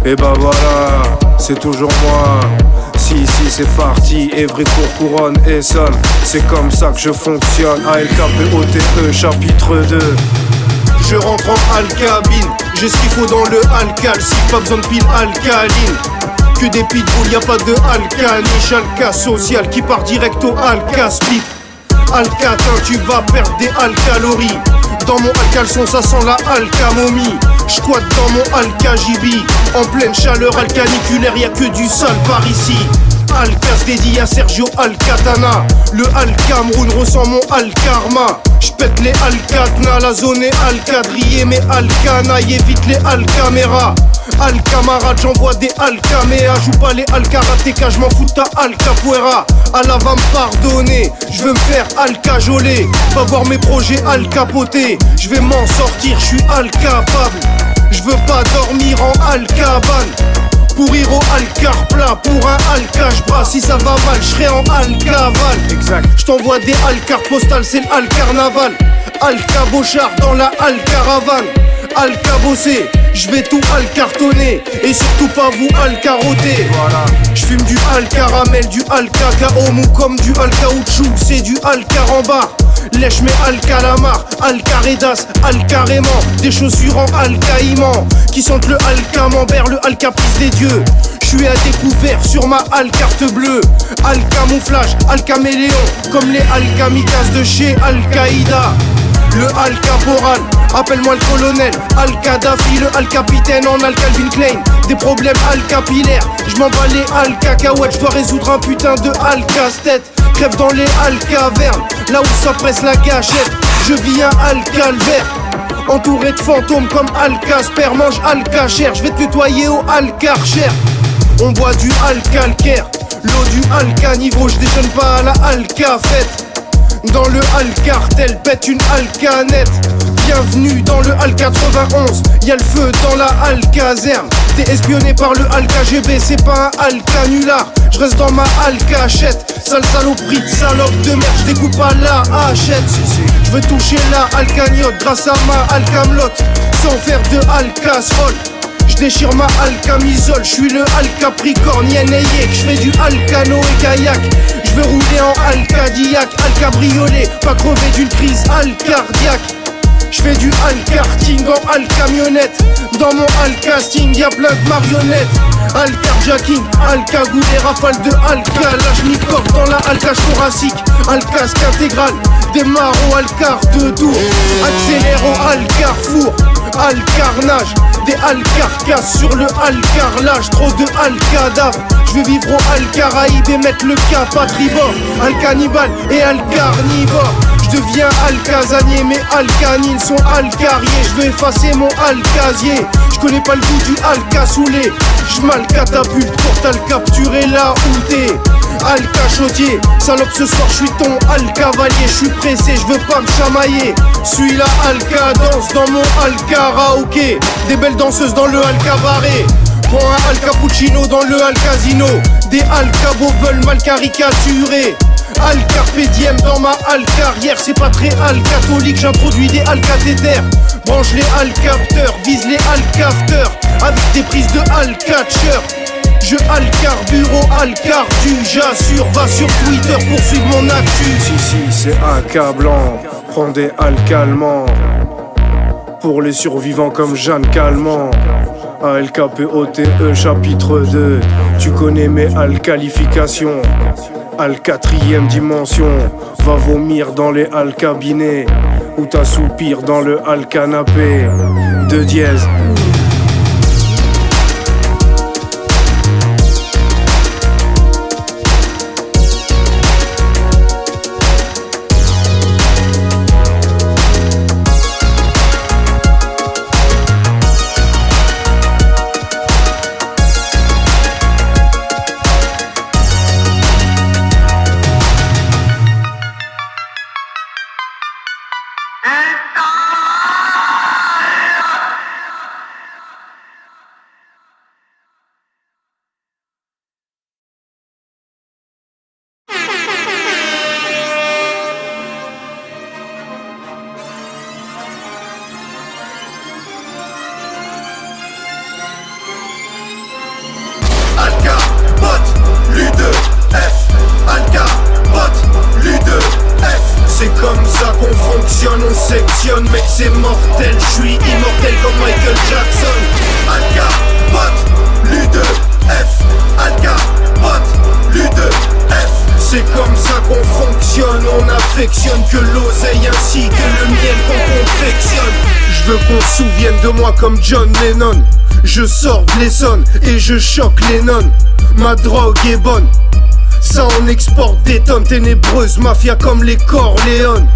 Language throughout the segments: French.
Et bah voilà, c'est toujours moi. Si c'est parti, Evry couronne et sonne. C'est comme ça que je fonctionne. ALKPOTE chapitre 2. Je rentre en alcabine, j'ai ce qu'il faut dans le alcal. Si pas besoin de pile alcaline, que des pitbulls, y'a pas de alcaniche. Alka social qui part direct au alka split. Alcatin, tu vas perdre des alcalories. Dans mon alcalson, ça sent la alcamomie. J'squatte dans mon alcagibi. En pleine chaleur alcaniculaire, y'a que du sale par ici. Alcas dédié à Sergio Alcatana. Le Alcameroun ressent mon Alkarma. J'pète les Alcatna, la zone est alcadriée. Mais Alcanaille évite les Alcaméras. Alcamarade, j'envoie des Alcaméas. Joue pas les Alkaratéka, j'm'en fous de ta Alcapuera. Allah va me pardonner, j'veux me faire alcajoler. Va voir mes projets alcapotés. J'vais m'en sortir, j'suis alcapable. J'veux pas dormir en alcabane. Pourrir au alcar plat, pour un alcage bras. Si ça va mal, j'serai en alcaval. Exact. J't'envoie des alcars postales, c'est l'alcarnaval. Alcabochard dans la alcaravane. Alcabossé, j'vais tout alcartonner. Et surtout pas vous alcaroter. Voilà. J'fume du alcaramel, du alcacao mou comme du alcaoutchouc. C'est du alcarambar. Lèche mes alcalamar, alcaredas, alcarément. Des chaussures en alcaïman qui sentent le alcamembert, le alcaprice des dieux. J'suis à découvert sur ma alcarte bleue. Alcamouflage, alcaméléon, comme les alkamikazes de chez Al-Qaïda. Le alcaporal, appelle-moi le colonel. Al-Kadhafi, le al-capitaine en al-Calvin Klein. Des problèmes al-capillaires, j'm'en bats les al-cacahuètes. J'dois résoudre un putain de al-casse-tête. Crève dans les al-cavernes, là où ça presse la gâchette. Je vis un al-calvaire, entouré de fantômes comme al-casper. Mange al-cacher, j'vais te nettoyer au al-karcher. On boit du al-calcaire, l'eau du al-canivro. J'déjeune pas à la al-cafette. Dans le al-cartel, pète une al-canette. Bienvenue dans le al-91, y'a le feu dans la al-caserne. T'es espionné par le al-KGB, c'est pas un al-canular. J'reste dans ma al-cachette, sale saloperie de salope de merde. J'découpe à la hachette. J'veux toucher la al-cagnotte grâce à ma al-camelote, sans faire de al-casserole. J'déchire ma al-camisole, j'suis le al-capricorne, yeneyek. J'fais du al-cano et kayak. J'veux rouler en al-cadillac, al-cabriolet, pas crever d'une crise al-cardiaque. J'fais du al-karting en al-camionnette. Dans mon al-casting y'a plein de marionnettes. Al-carjacking, al-cagoule et rafale de al-ca. Là j'm'y dans la al-cage thoracique. Al-casque intégral, démarre au al-car de tour. Accélère au al-carrefour, al-carnage. Des al-carcasses sur le al-carrelage. Trop de al-cadavres. J'veux vivre au al-caraïbe et mettre le cap à tribord. Al-cannibale et al-carnivore. J'deviens al-casanier, mes al-canines sont al-carriers. J'veux effacer mon al-casier. J'connais pas le goût du al-cassoulet. J'mal-catapulte pour t'al-capturer là où t'es. Al-cachotier, salope ce soir j'suis ton al-cavalier. J'suis pressé, j'veux pas me chamailler. Suis la al-cadence dans mon al-karaoké. Des belles danseuses dans le al-cabaret. Prends un al-cappuccino dans le al-casino. Des al-cabos veulent mal caricaturer. Al-carpe diem dans ma al-carrière. C'est pas très al-catholique, j'introduis des al-cathéters. Branche les al-capteurs, vise les al-cafteurs. Avec des prises de al-catcheur. Je al-carburo, al-cardu, j'assure. Va sur Twitter pour suivre mon actu. Si c'est accablant, prends des al-calmants. Pour les survivants comme Jeanne Calment. ALKPOTE chapitre 2. Tu connais mes al-qualifications. Al-4ème dimension. Va vomir dans les al-cabinets. Ou t'assoupir dans le al-canapé. 2 dièse. C'est comme ça qu'on fonctionne, on sectionne, mec c'est mortel, je suis immortel comme Michael Jackson. Alka, Bot, Lu2F, Alka, Bot, Lu2F. C'est comme ça qu'on fonctionne, on affectionne que l'oseille ainsi que le miel qu'on confectionne. Je veux qu'on se souvienne de moi comme John Lennon. Je sors de l'Essonne et je choque les nonnes. Ma drogue est bonne, ça on exporte des tonnes. Ténébreuse mafia comme les Corleone.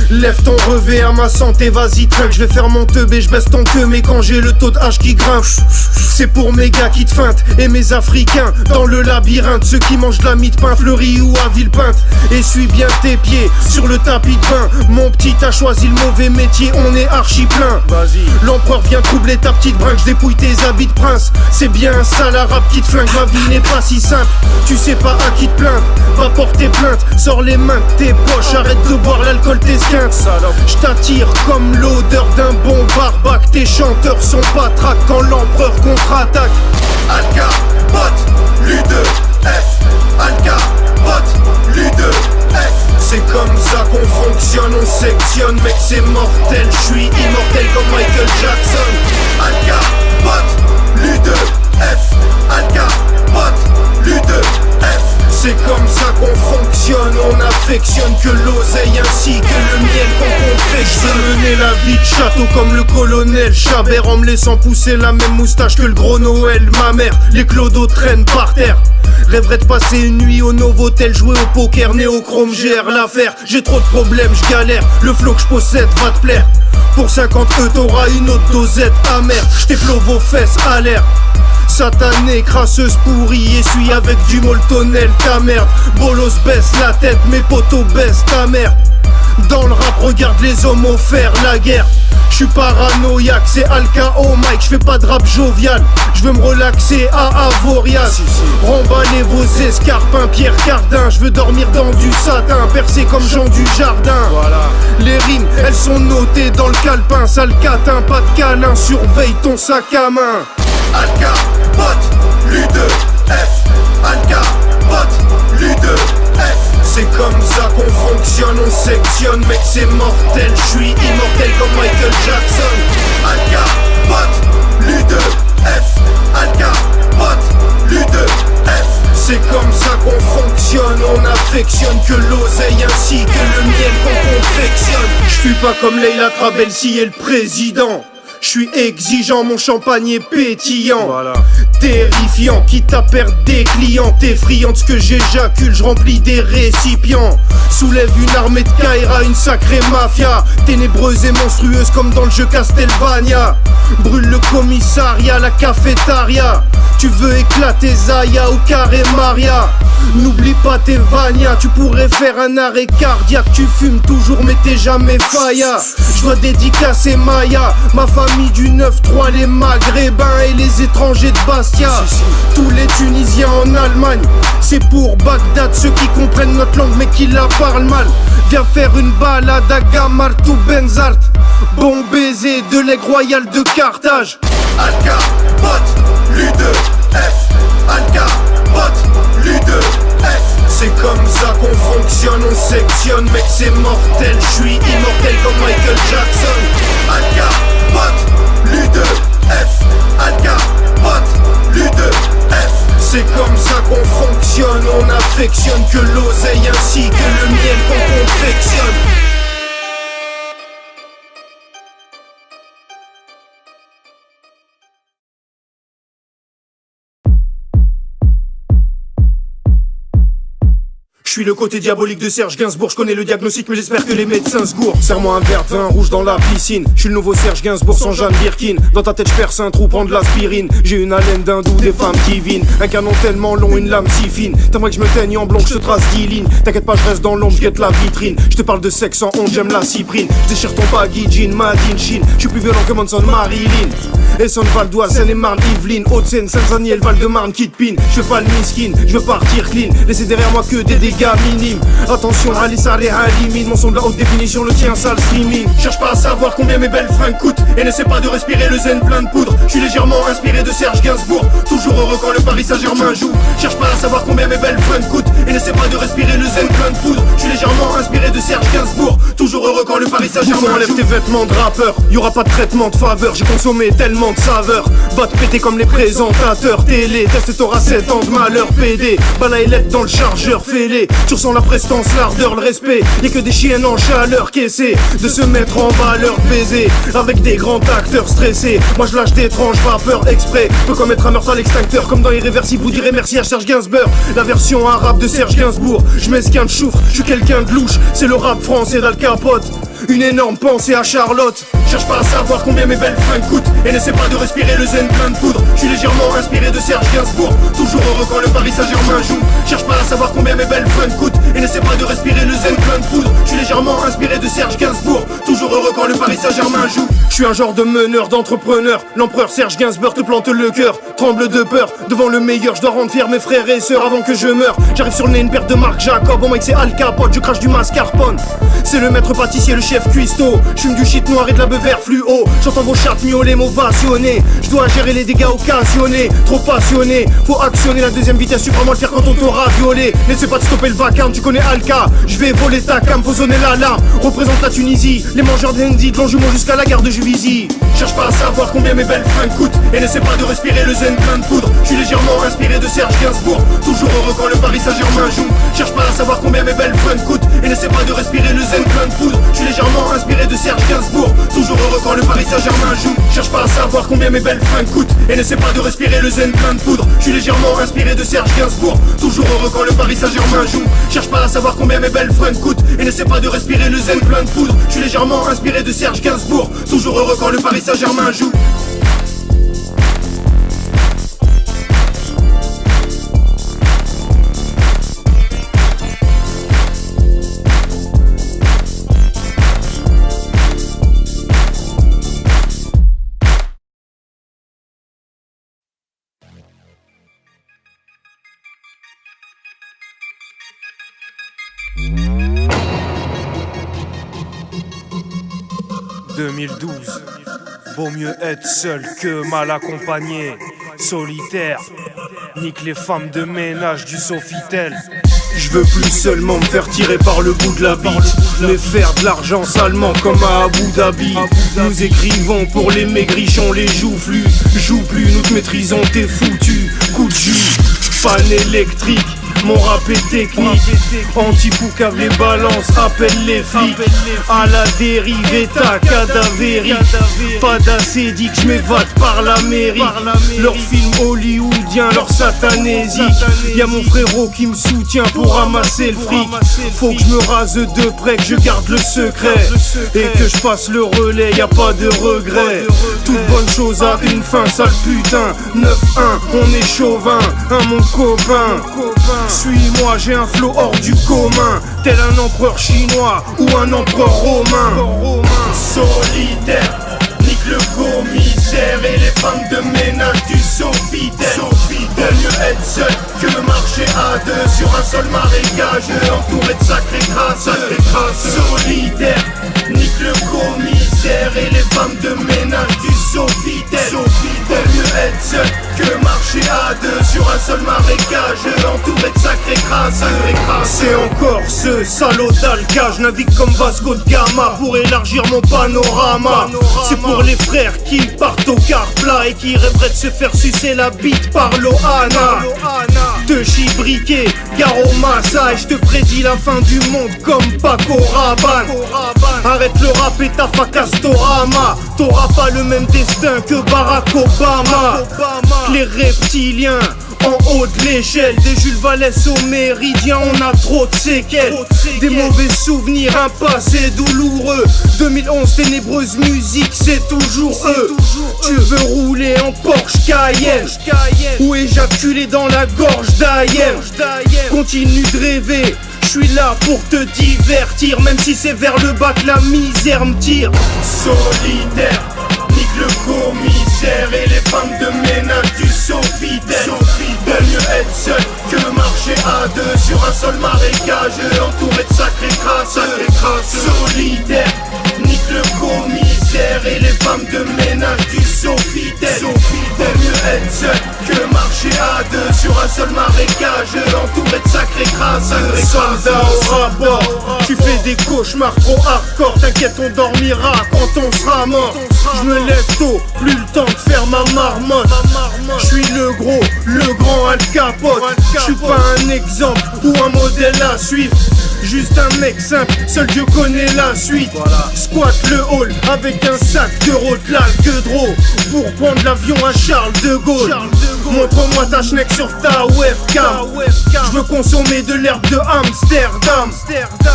Lève ton revers à ma santé, vas-y trinque. Je vais faire mon teub et je baisse ton queue. Mais quand j'ai le taux de H qui grimpe, c'est pour mes gars qui te feintent et mes Africains dans le labyrinthe. Ceux qui mangent de la mie de pain fleurie ou à Villepinte. Essuie bien tes pieds sur le tapis de bain. Mon petit a choisi le mauvais métier, on est archi plein. L'empereur vient troubler ta petite brinque, je dépouille tes habits de prince. C'est bien un sale arabe qui te flingue, ma vie n'est pas si simple. Tu sais pas à qui te plaindre, va porter plainte. Sors les mains de tes poches, arrête de boire l'alcool, tes skins. Je t'attire comme l'odeur d'un bon barbac. Tes chanteurs sont patraques quand l'empereur contre-attaque. Alka, Bot, Lu2F, Alka, Bot, Lu2F. C'est comme ça qu'on fonctionne, on sectionne, mec c'est mortel, je suis immortel comme Michael Jackson. Alka, Bot, Lu2F, Alka, Bot, Lu2F. C'est comme ça qu'on fonctionne, on affectionne que l'oseille ainsi que le miel qu'on confectionne. Je veux mener la vie de château comme le colonel Chabert, en me laissant pousser la même moustache que le gros Noël. Ma mère, les clodos traînent par terre. Rêverais de passer une nuit au Novotel, jouer au poker, néochrome, gère l'affaire. J'ai trop de problèmes, je galère, le flow que je possède va te plaire. Pour 50 t'auras une autre dosette amère. J't'éclove vos fesses à l'air. Satanée, crasseuse pourrie, essuie avec du moltonel ta merde. Bolos baisse la tête, mes potos baissent ta merde. Dans le rap, regarde les homos faire la guerre. J'suis paranoïaque, c'est Alka au mic, j'fais pas de rap jovial. J'veux me relaxer à Avoriaz. Remballez vos escarpins, Pierre Cardin. J'veux dormir dans du satin, percé comme Jean du Jardin. Les rimes, elles sont notées dans le calepin. Sale catin, pas de câlin, surveille ton sac à main. Alka, Bot, Lu2F, Alka, Bot, Lu2F. C'est comme ça qu'on fonctionne, on sectionne, mec c'est mortel, je suis immortel comme Michael Jackson. Alka, Bot, Lu2F, Alka, Bot, Lu2F. C'est comme ça qu'on fonctionne, on affectionne que l'oseille ainsi que le miel qu'on confectionne. Je suis pas comme Leila Trabelsi et le président. Je suis exigeant, mon champagne est pétillant. Terrifiant, quitte à perdre des clients. T'es friand de ce que j'éjacule, je remplis des récipients. Soulève une armée de Kaira, une sacrée mafia. Ténébreuse et monstrueuse comme dans le jeu Castlevania. Brûle le commissariat, la cafétéria. Tu veux éclater Zaya ou Carré Maria. N'oublie pas tes Vania, tu pourrais faire un arrêt cardiaque. Tu fumes toujours mais t'es jamais failla. Je dois dédicacer Maya, ma famille du 9-3, les Maghrébins et les étrangers de Bastia. Tous les Tunisiens en Allemagne, c'est pour Bagdad, ceux qui comprennent notre langue mais qui la parlent mal. Viens faire une balade à Gamartou Benzart. Bon baiser de l'aigle royal de Carthage. Alka, Bot, Lu2F, Alka, Bot, Lu2F. C'est comme ça qu'on fonctionne, on sectionne, mec c'est mortel, je suis immortel comme Michael Jackson. Alka, Bot, Lu2F, Alka, Bot, Lu2F. C'est comme ça qu'on fonctionne, on affectionne que l'oseille ainsi que le miel qu'on confectionne. Je suis le côté diabolique de Serge Gainsbourg, je connais le diagnostic mais j'espère que les médecins se gourent. Serre-moi un verre de vin rouge dans la piscine. Je suis le nouveau Serge Gainsbourg sans Jeanne Birkin. Dans ta tête je perce un trou, prends de l'aspirine. J'ai une haleine d'hindou, des femmes divines. Un canon tellement long, une lame si fine. T'aimerais que je me teigne en blond, je te trace 10 lignes. T'inquiète pas, je reste dans l'ombre, je guette la vitrine. Je te parle de sexe en honte, j'aime la cyprine. Je déchire ton baggy jean, made in Chine. Je suis plus violent que Manson Marilyn. Essonne, Val d'Oise, Seine-et-Marne, Yvelines, Haute-Seine, Saint-Denis, Val-de-Marne, qui te pine. Je fais pas le miskin, je veux partir clean. Laissez derrière moi que des dégâts dégâts minimes. Attention, Ali Saré Halimine, mon son de la haute définition, le tien sale streaming. Cherche pas à savoir combien mes belles fringues coûtent et n'essaie pas de respirer le zen plein de poudre. Je suis légèrement inspiré de Serge Gainsbourg, toujours heureux quand le Paris Saint-Germain joue. Cherche pas à savoir combien mes belles fringues coûtent et n'essaie pas de respirer le zen plein de poudre. Je suis légèrement inspiré de Serge Gainsbourg, toujours heureux quand le Paris Saint-Germain enlève tes vêtements de rappeur, y'aura pas de traitement de faveur. J'ai consommé tellement de saveurs, va te péter comme les présentateurs télé. Teste t'auras 7 ans de malheur PD, balaye lettre dans le chargeur, fais-les. Tu ressens la prestance, l'ardeur, le respect. Y'a que des chiennes en chaleur qui essaient de se mettre en valeur, baiser avec des grands acteurs stressés. Moi je lâche d'étranges vapeurs exprès, peut commettre un meurtre à l'extincteur comme dans Irréversible. Vous direz merci à Serge Gainsbourg, la version arabe de Serge Gainsbourg. Je m'esquin de choufre, je suis quelqu'un de louche, c'est le rap français d'Al Capote. Une énorme pensée à Charlotte. Cherche pas à savoir combien mes belles fringues coûtent et n'essaie pas de respirer le zen plein de poudre. Je suis légèrement inspiré de Serge Gainsbourg, toujours heureux quand le Paris Saint-Germain joue. Cherche pas à savoir combien mes belles fringues coûtent et n'essaie pas de respirer le zen plein de poudre. Je suis légèrement inspiré de Serge Gainsbourg, toujours heureux quand le Paris Saint-Germain joue. Je suis un genre de meneur, d'entrepreneur. L'empereur Serge Gainsbourg te plante le cœur, tremble de peur devant le meilleur. Je dois rendre fier mes frères et sœurs avant que je meure. J'arrive sur le nez une paire de Marc Jacob, bon mec c'est Al Capote, je crache du mascarpone. C'est le maître pâtissier, le chef cuistot. Je fume du shit noir et de la beuh fluo. J'entends vos chattes miauler, m'ovationner. Je dois gérer les dégâts occasionnés. Trop passionné, faut actionner la deuxième vitesse. Tu vraiment le faire quand on t'aura violé. N'essaie pas de stopper le vacarme, tu connais Alka. Je vais voler ta cam, faut sonner l'alarme. Représente la Tunisie, les mangeurs d'Hendy, de Longjumeau jusqu'à la gare de Juvisy. Cherche pas à savoir combien mes belles fringues coûtent et n'essaie pas de respirer le zen plein de poudre. Je suis légèrement inspiré de Serge Gainsbourg, toujours heureux quand le Paris Saint-Germain joue. Cherche pas à savoir combien mes belles fringues coûtent et n'essaie pas de respirer le zen plein de poudre. Je suis légèrement inspiré de Serge Gainsbourg, toujours heureux quand le Paris Saint-Germain joue. Cherche pas à savoir combien mes belles fringues coûtent et n'essaie pas de respirer le zen plein de poudre. Je suis légèrement inspiré de Serge Gainsbourg, toujours heureux quand le Paris Saint-Germain joue. Cherche pas à savoir combien mes belles fringues coûtent et n'essaie pas de respirer le zen plein de poudre. Je suis légèrement inspiré de Serge Gainsbourg, toujours heureux quand le Paris Saint-Germain joue. « 2012, vaut mieux être seul que mal accompagné. Solitaire, nique les femmes de ménage du Sofitel. Je veux plus seulement me faire tirer par le bout de la bite, mais faire de l'argent salement comme à Abu Dhabi. Nous écrivons pour les maigrichons, les joufflus. Joue plus, nous te maîtrisons, t'es foutu. Coup de jus, panne électrique. Mon rap est technique, anti-poucave les balances, appelle les flics. À la dérive, état cadavérique. Pas d'acédique, j'm'évade par la mairie. Leur film hollywoodien, leur satanésique. Y'a mon frérot qui me soutient pour ramasser le fric. Faut que je me rase de près, que je garde le secret et que je passe le relais, y'a pas de regret. Toute bonne chose a une fin, sale putain. 9-1, on est chauvin, hein mon copain. Suis-moi, j'ai un flow hors du commun, tel un empereur chinois ou un empereur romain. Solitaire, nique le commissaire et les femmes de ménage du Sofitel. Vaut mieux être seul que marcher à deux sur un sol marécageux, entouré de sacrés crasseux. Solitaire, nique le commissaire et les femmes de ménage du Sofitel. Vaut mieux être seul que marcher à deux sur un sol marécageux, entouré de sacrés crasseux. C'est encore ce salaud d'Alka, je navigue comme Vasco de Gama pour élargir mon panorama. C'est pour les frères qui partent au car plat et qui rêveraient de se faire sucer la bite par Loana. Te chibriquer, Garo Massa, et je te prédis la fin du monde comme Paco Rabanne. Arrête le rap et ta Castorama, t'auras pas le même destin que Barack Obama. Que les reptiliens en haut de l'échelle, des Jules Vallès au Méridien, on a trop de séquelles. Des mauvais souvenirs, un passé douloureux. 2011, ténébreuse musique, c'est toujours eux. Tu veux rouler en Porsche Cayenne ou éjaculer dans la gorge d'Ayem. Continue de rêver, je suis là pour te divertir, même si c'est vers le bas que la misère me tire. Solitaire, nique le commissaire et les femmes de ménage du Sofitel. Vaut mieux être seul que marcher à deux sur un sol marin. marécageux, entouré de sacrés crasseux. Solitaire, nique le commissaire et les femmes de ménage du Sofitel. Vaut mieux être seul que marcher à deux sur un seul marécageux, entouré de sacrés crasseux. Soldat au rapport, tu fais des cauchemars trop hardcore. T'inquiète, on dormira quand on sera mort. Je me lève tôt, plus le temps de faire ma marmotte. Je suis le gros, le grand Al Capote. Je suis pas un exemple ou un modèle à suivre. Juste un mec simple, seul Dieu connaît la suite. Squat le hall avec un sac d'euros de l'alguedro pour prendre l'avion à Charles de Gaulle. Montre-moi ta schneck sur ta webcam. Je veux consommer de l'herbe de Amsterdam.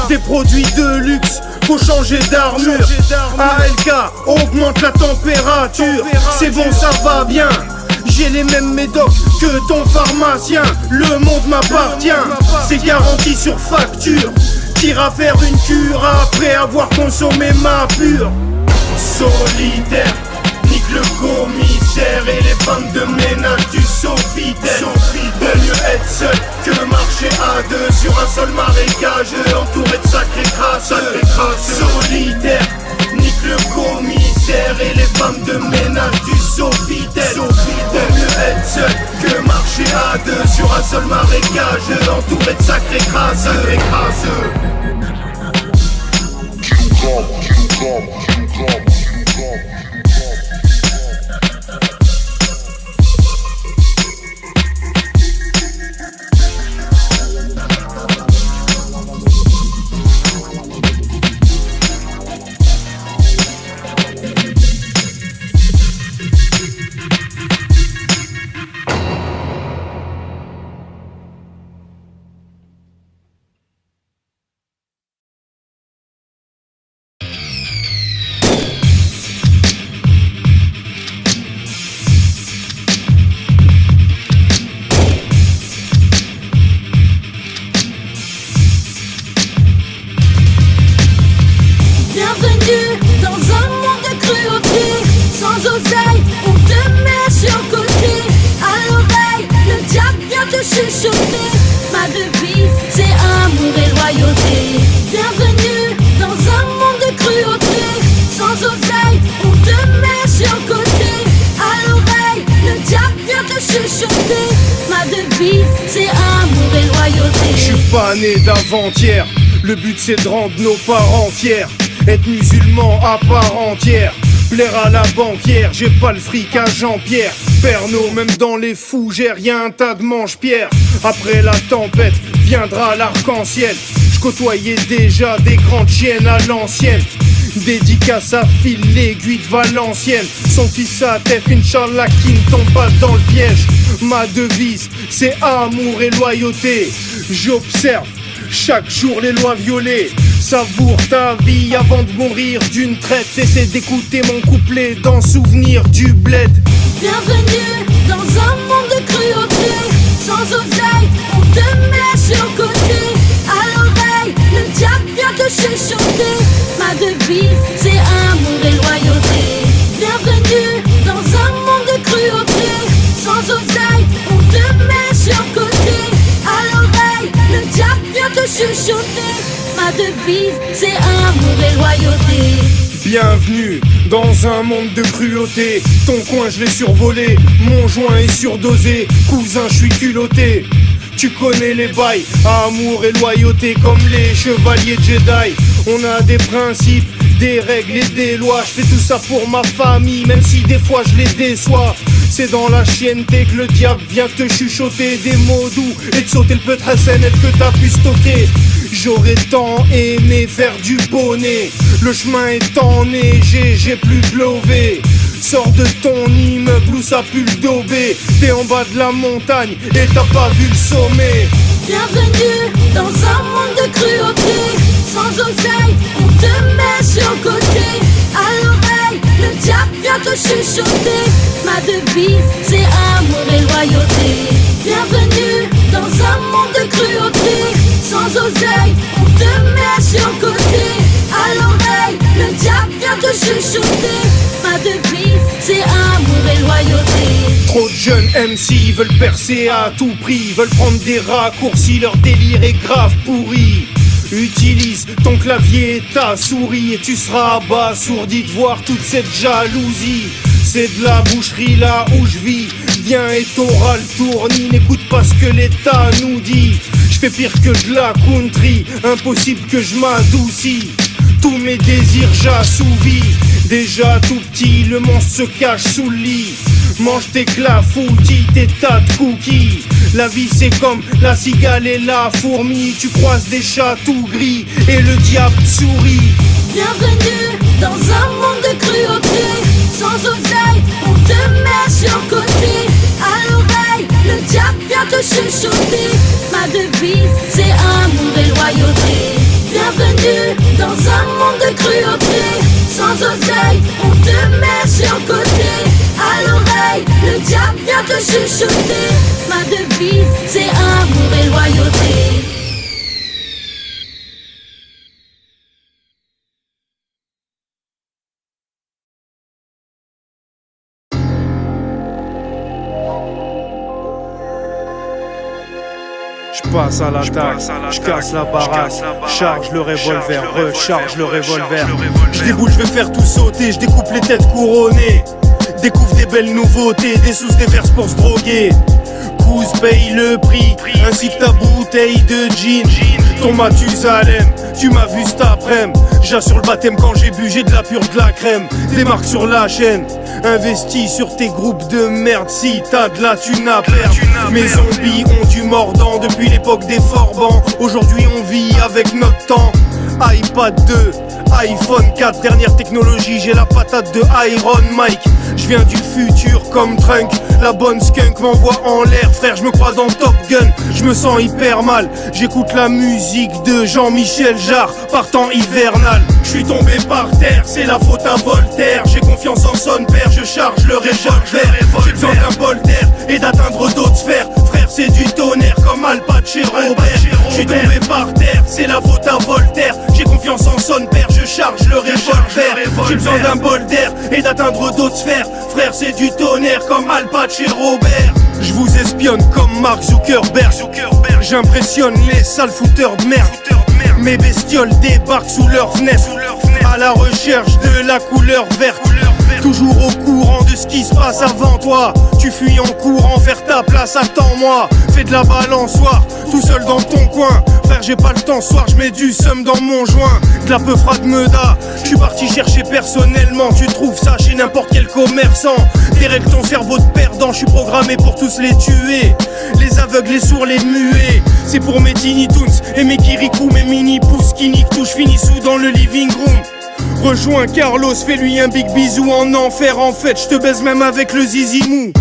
Des produits de luxe, faut changer d'armure. ALK augmente la température. C'est bon, ça va bien. J'ai les mêmes médocs que ton pharmacien. Le monde m'appartient, c'est garanti sur facture. T'iras faire une cure après avoir consommé ma pure. Solitaire, nique le commissaire et les femmes de ménage du Sofitel. Vaut mieux être seul que marcher à deux sur un sol marécageux, entouré de sacrés crasseux. Solitaire, nique le commissaire et les femmes de ménage du Sofitel. Vaut mieux être seul que marcher à deux sur un sol marécageux, entouré de sacrés crasseux. Ma devise, c'est amour et loyauté. Bienvenue dans un monde de cruauté. Sans oseille, on te met sur le côté. À l'oreille, le diable vient te chuchoter. Ma devise, c'est amour et loyauté. Je suis pas né d'avant-hier. Le but c'est de rendre nos parents fiers. Être musulman à part entière. Plaire à la banquière, j'ai pas le fric à Jean-Pierre. Pernod, même dans les fougères, y'a un tas de mange-pierre. Après la tempête, viendra l'arc-en-ciel. Je côtoyais déjà des grandes chiennes à l'ancienne. Dédicace à Phil, l'aiguille de Valenciennes. Son fils à tête, Inch'Allah, qui ne tombe pas dans le piège. Ma devise, c'est amour et loyauté. J'observe chaque jour les lois violées. Savoure ta vie avant de mourir d'une traite. Essaie d'écouter mon couplet dans Souvenir du bled. Bienvenue dans un monde de cruauté. Sans oseille, on te met sur le côté. À l'oreille, le diable vient te chuchoter. Ma devise, c'est amour et loyauté. Bienvenue dans un monde de cruauté. Sans oseille, on te met sur le côté. À l'oreille, le diable vient te chuchoter. Ma devise, c'est amour et loyauté. Bienvenue dans un monde de cruauté. Ton coin je l'ai survolé, mon joint est surdosé. Cousin je suis culotté. Tu connais les bails, amour et loyauté comme les chevaliers Jedi. On a des principes, des règles et des lois. Je fais tout ça pour ma famille, même si des fois je les déçois. C'est dans la chienneté que le diable vient te chuchoter des mots doux et te sauter le peu très net que t'as pu stocker. J'aurais tant aimé faire du bonnet. Le chemin est enneigé, j'ai plus de lové. Sors de ton immeuble où ça pue le daubé. T'es en bas de la montagne et t'as pas vu le sommet. Bienvenue dans un monde de cruauté. Sans oseille, on te met sur le côté. À l'oreille, le diable vient te chuchoter. Ma devise, c'est amour et loyauté. Bienvenue dans un monde de cruauté. Sans oseille, on te met sur le côté. À l'oreille, le diable vient te chuchoter. Ma devise, c'est amour et loyauté. Trop de Jeunes MC veulent percer à tout prix, veulent prendre des raccourcis, leur délire est grave pourri. Utilise ton clavier et ta souris et tu seras abasourdi de voir toute cette jalousie. C'est de la boucherie là où je vis. Viens et t'auras le tournis, n'écoute pas ce que l'État nous dit. Je fais pire que de la country, impossible que je m'adoucis. Tous mes désirs j'assouvis. Déjà tout petit, le monstre se cache sous le lit. Mange tes clafoutis, tes tas de cookies. La vie c'est comme la cigale et la fourmi. Tu croises des chats tout gris et le diable sourit. Bienvenue dans un monde de cruauté. Sans oseille, on te met sur le côté. À l'oreille, le diable vient te chuchoter. Ma devise, c'est amour et loyauté. Bienvenue dans un monde de cruauté. Sans oseille, on te met sur le côté. À l'oreille, le diable vient te chuchoter. Ma devise, c'est amour et loyauté. J'passe à l'attaque, j'casse la baraque, charge le revolver, recharge le revolver. J'déboule, j'vais faire tout sauter, j'découpe les têtes couronnées. Découvre des belles nouveautés, des sous, des verses pour se droguer. Cousse paye le prix, ainsi que ta bouteille de gin. Ton Mathusalem, tu m'as vu cet après-midi. J'assure le baptême quand j'ai bu, j'ai de la pure, de la crème. Des marques sur la chaîne, investis sur tes groupes de merde. Si t'as de la thune à perdre. Mes zombies ont du mordant depuis l'époque des Forbans. Aujourd'hui on vit avec notre temps. iPad 2, iPhone 4, dernière technologie, j'ai la patate de Iron Mike. Je viens du futur comme Trunk, la bonne skunk m'envoie en l'air. Frère, je me crois dans Top Gun, je me sens hyper mal. J'écoute la musique de Jean-Michel Jarre, par temps hivernal. Je suis tombé par terre, c'est la faute à Voltaire. J'ai confiance en son père, je charge le revolver. J'ai besoin d'un bol d'air et d'atteindre d'autres sphères. Frère, c'est du tonnerre comme Al Pacino Robert. Je suis tombé par terre, c'est la faute à Voltaire. J'ai confiance en son père, je charge le revolver. J'ai besoin d'un bol d'air et d'atteindre d'autres sphères. Frère, c'est du tonnerre comme Al Pacino Robert. Je vous espionne comme Mark Zuckerberg. J'impressionne les sales fouteurs de merde. Mes bestioles débarquent sous leurs fenêtres, à la recherche de la couleur verte. Toujours au courant de ce qui se passe avant toi. Tu fuis en courant, faire ta place, attends-moi. Fais de la balançoire, tout seul dans ton coin. Frère, j'ai pas le temps ce soir, je mets du seum dans mon joint. De la peu frade me da, je suis parti chercher personnellement. Tu trouves ça chez n'importe quel commerçant. Dérègle ton cerveau de perdant, je suis programmé pour tous les tuer. Les aveugles, les sourds, les muets. C'est pour mes Tiny Toons et mes Kirikou, mes mini pouces qui niquent tout. J'finis sous dans le living room. Rejoins Carlos, fais-lui un big bisou en enfer. En fait, je te baise même avec le zizimou.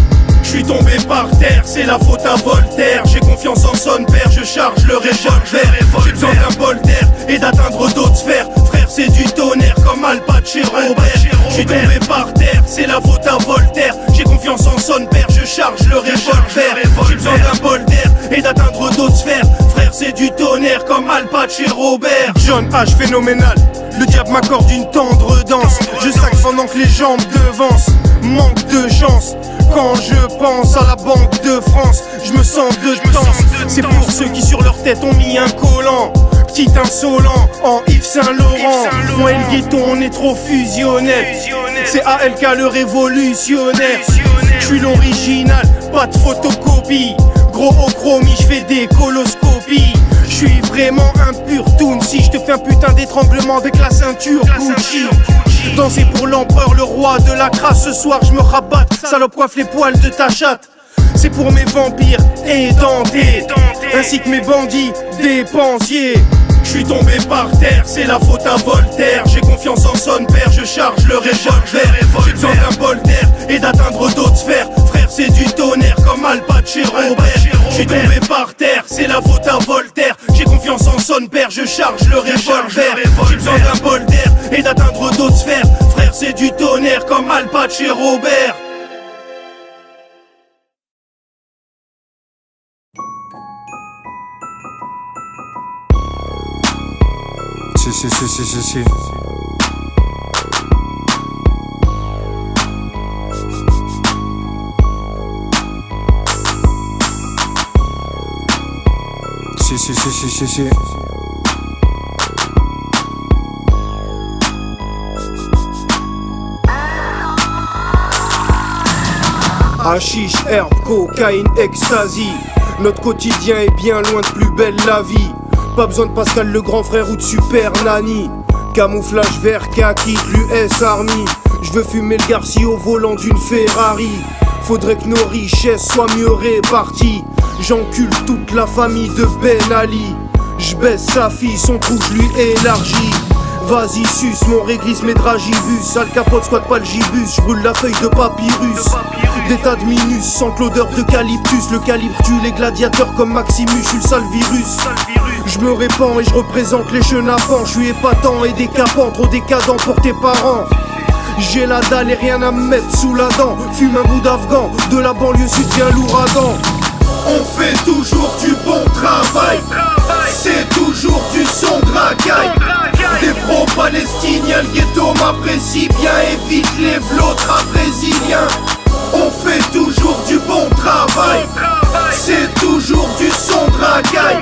Je suis tombé par terre, c'est la faute à Voltaire. J'ai confiance en son père, je charge le revolver. J'ai besoin d'un bol d'air et d'atteindre d'autres sphères. Frère, c'est du tonnerre comme Al Pacino Robert. Je suis tombé par terre, c'est la faute à Voltaire. J'ai confiance en son père, je charge le revolver. J'ai besoin d'un bol d'air et d'atteindre d'autres sphères. Frère, c'est du tonnerre comme Al Pacino Robert. John H phénoménal, le diable m'accorde une tendre danse. Je sac pendant que les jambes devancent. Manque de chance. Quand je pense à la Banque de France, je me sens de danse. C'est pour ceux qui sur leur tête ont mis un collant. Petit insolent en Yves Saint-Laurent. Moi et le ghetto on est trop fusionnel. C'est ALK le révolutionnaire. Je suis l'original, pas de photocopie. Gros au chromie, je fais des coloscopies. Je suis vraiment un pur toon. Si je te fais un putain d'étranglement avec la ceinture Gucci. Danser pour l'empereur, le roi de la crasse. Ce soir je me rabatte, salope coiffe les poils de ta chatte. C'est pour mes vampires édentés, ainsi que mes bandits dépensiers. Je suis tombé par terre, c'est la faute à Voltaire. J'ai confiance en son père, je charge le revolver. J'ai besoin d'un bol d'air et d'atteindre d'autres sphères. Frère, c'est du tonnerre comme Al Pacino Robert. Je suis tombé par terre, c'est la faute à Voltaire. J'ai confiance en son père, je charge le revolver. J'ai besoin d'un bol d'air et d'atteindre d'autres sphères. Frère, c'est du tonnerre comme Al Pacino Robert. Si. Si. Hashish, herbe, cocaïne, ecstasy. Notre quotidien est bien loin de plus belle la vie. Pas besoin de Pascal le grand frère ou de Super Nani. Camouflage vert kaki, l'US Army. Je veux fumer le Garcia au volant d'une Ferrari. Faudrait que nos richesses soient mieux réparties. J'encule toute la famille de Ben Ali. J'baisse sa fille, son trou j'lui élargis. Vas-y suce, mon réglisse mes dragibus. Al Capote squatte pas le gibus, j'brûle la feuille de papyrus. Des tas de minus, sentent l'odeur d'eucalyptus. Le calibre tue les gladiateurs comme Maximus, j'suis le sale virus. J'me répands et j'représente les chenapans. J'suis épatant et décapant, trop décadent pour tes parents. J'ai la dalle et rien à me mettre sous la dent. Fume un bout d'Afghan, de la banlieue sud vient l'ouragan. On fait toujours du bon travail, c'est toujours du son de racaille. Des pro-palestiniens, le ghetto m'apprécie bien, évite les vlotres brésiliens. On fait toujours du bon travail, c'est toujours du son de racaille.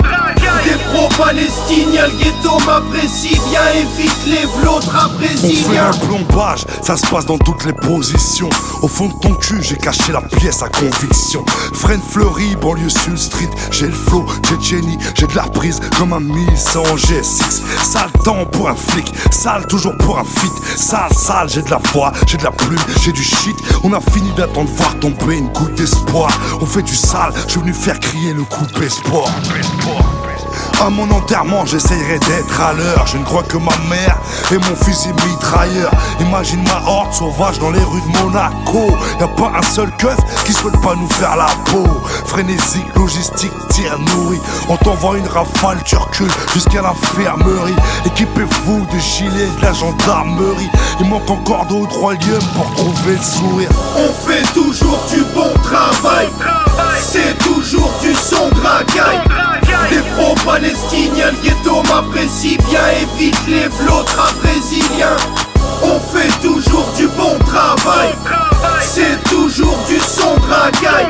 Des pro-palestiniens, le ghetto m'apprécie bien, évite les vlotres brésiliens. On fait un plombage, ça se passe dans toutes les positions. Au fond de ton cul, j'ai caché la pièce à conviction. Freine fleurie, banlieue sud street. J'ai le flow, j'ai Jenny, j'ai de la prise comme un 1100 G6. Sale temps pour un flic, sale toujours pour un feat. Sale, j'ai de la foi, j'ai de la plume, j'ai du shit. On a fini d'attendre voir tomber une goutte d'espoir. On fait du sale, je suis venu faire crier le coup sport. À mon enterrement, j'essayerai d'être à l'heure. Je ne crois que ma mère et mon fusil mitrailleur. Imagine ma horde sauvage dans les rues de Monaco. Y'a pas un seul keuf qui souhaite pas nous faire la peau. Frénésique, logistique, tir nourri. On t'envoie une rafale, tu recules jusqu'à l'infirmerie. Équipez-vous de gilets de la gendarmerie. Il manque encore 2 ou 3 lieux pour trouver le sourire. On fait toujours du bon travail, c'est toujours du son de racaille. Des pro-palestiniens, le ghetto m'apprécie bien, évite les vlotres brésiliens. On fait toujours du bon travail, c'est toujours du son de racaille.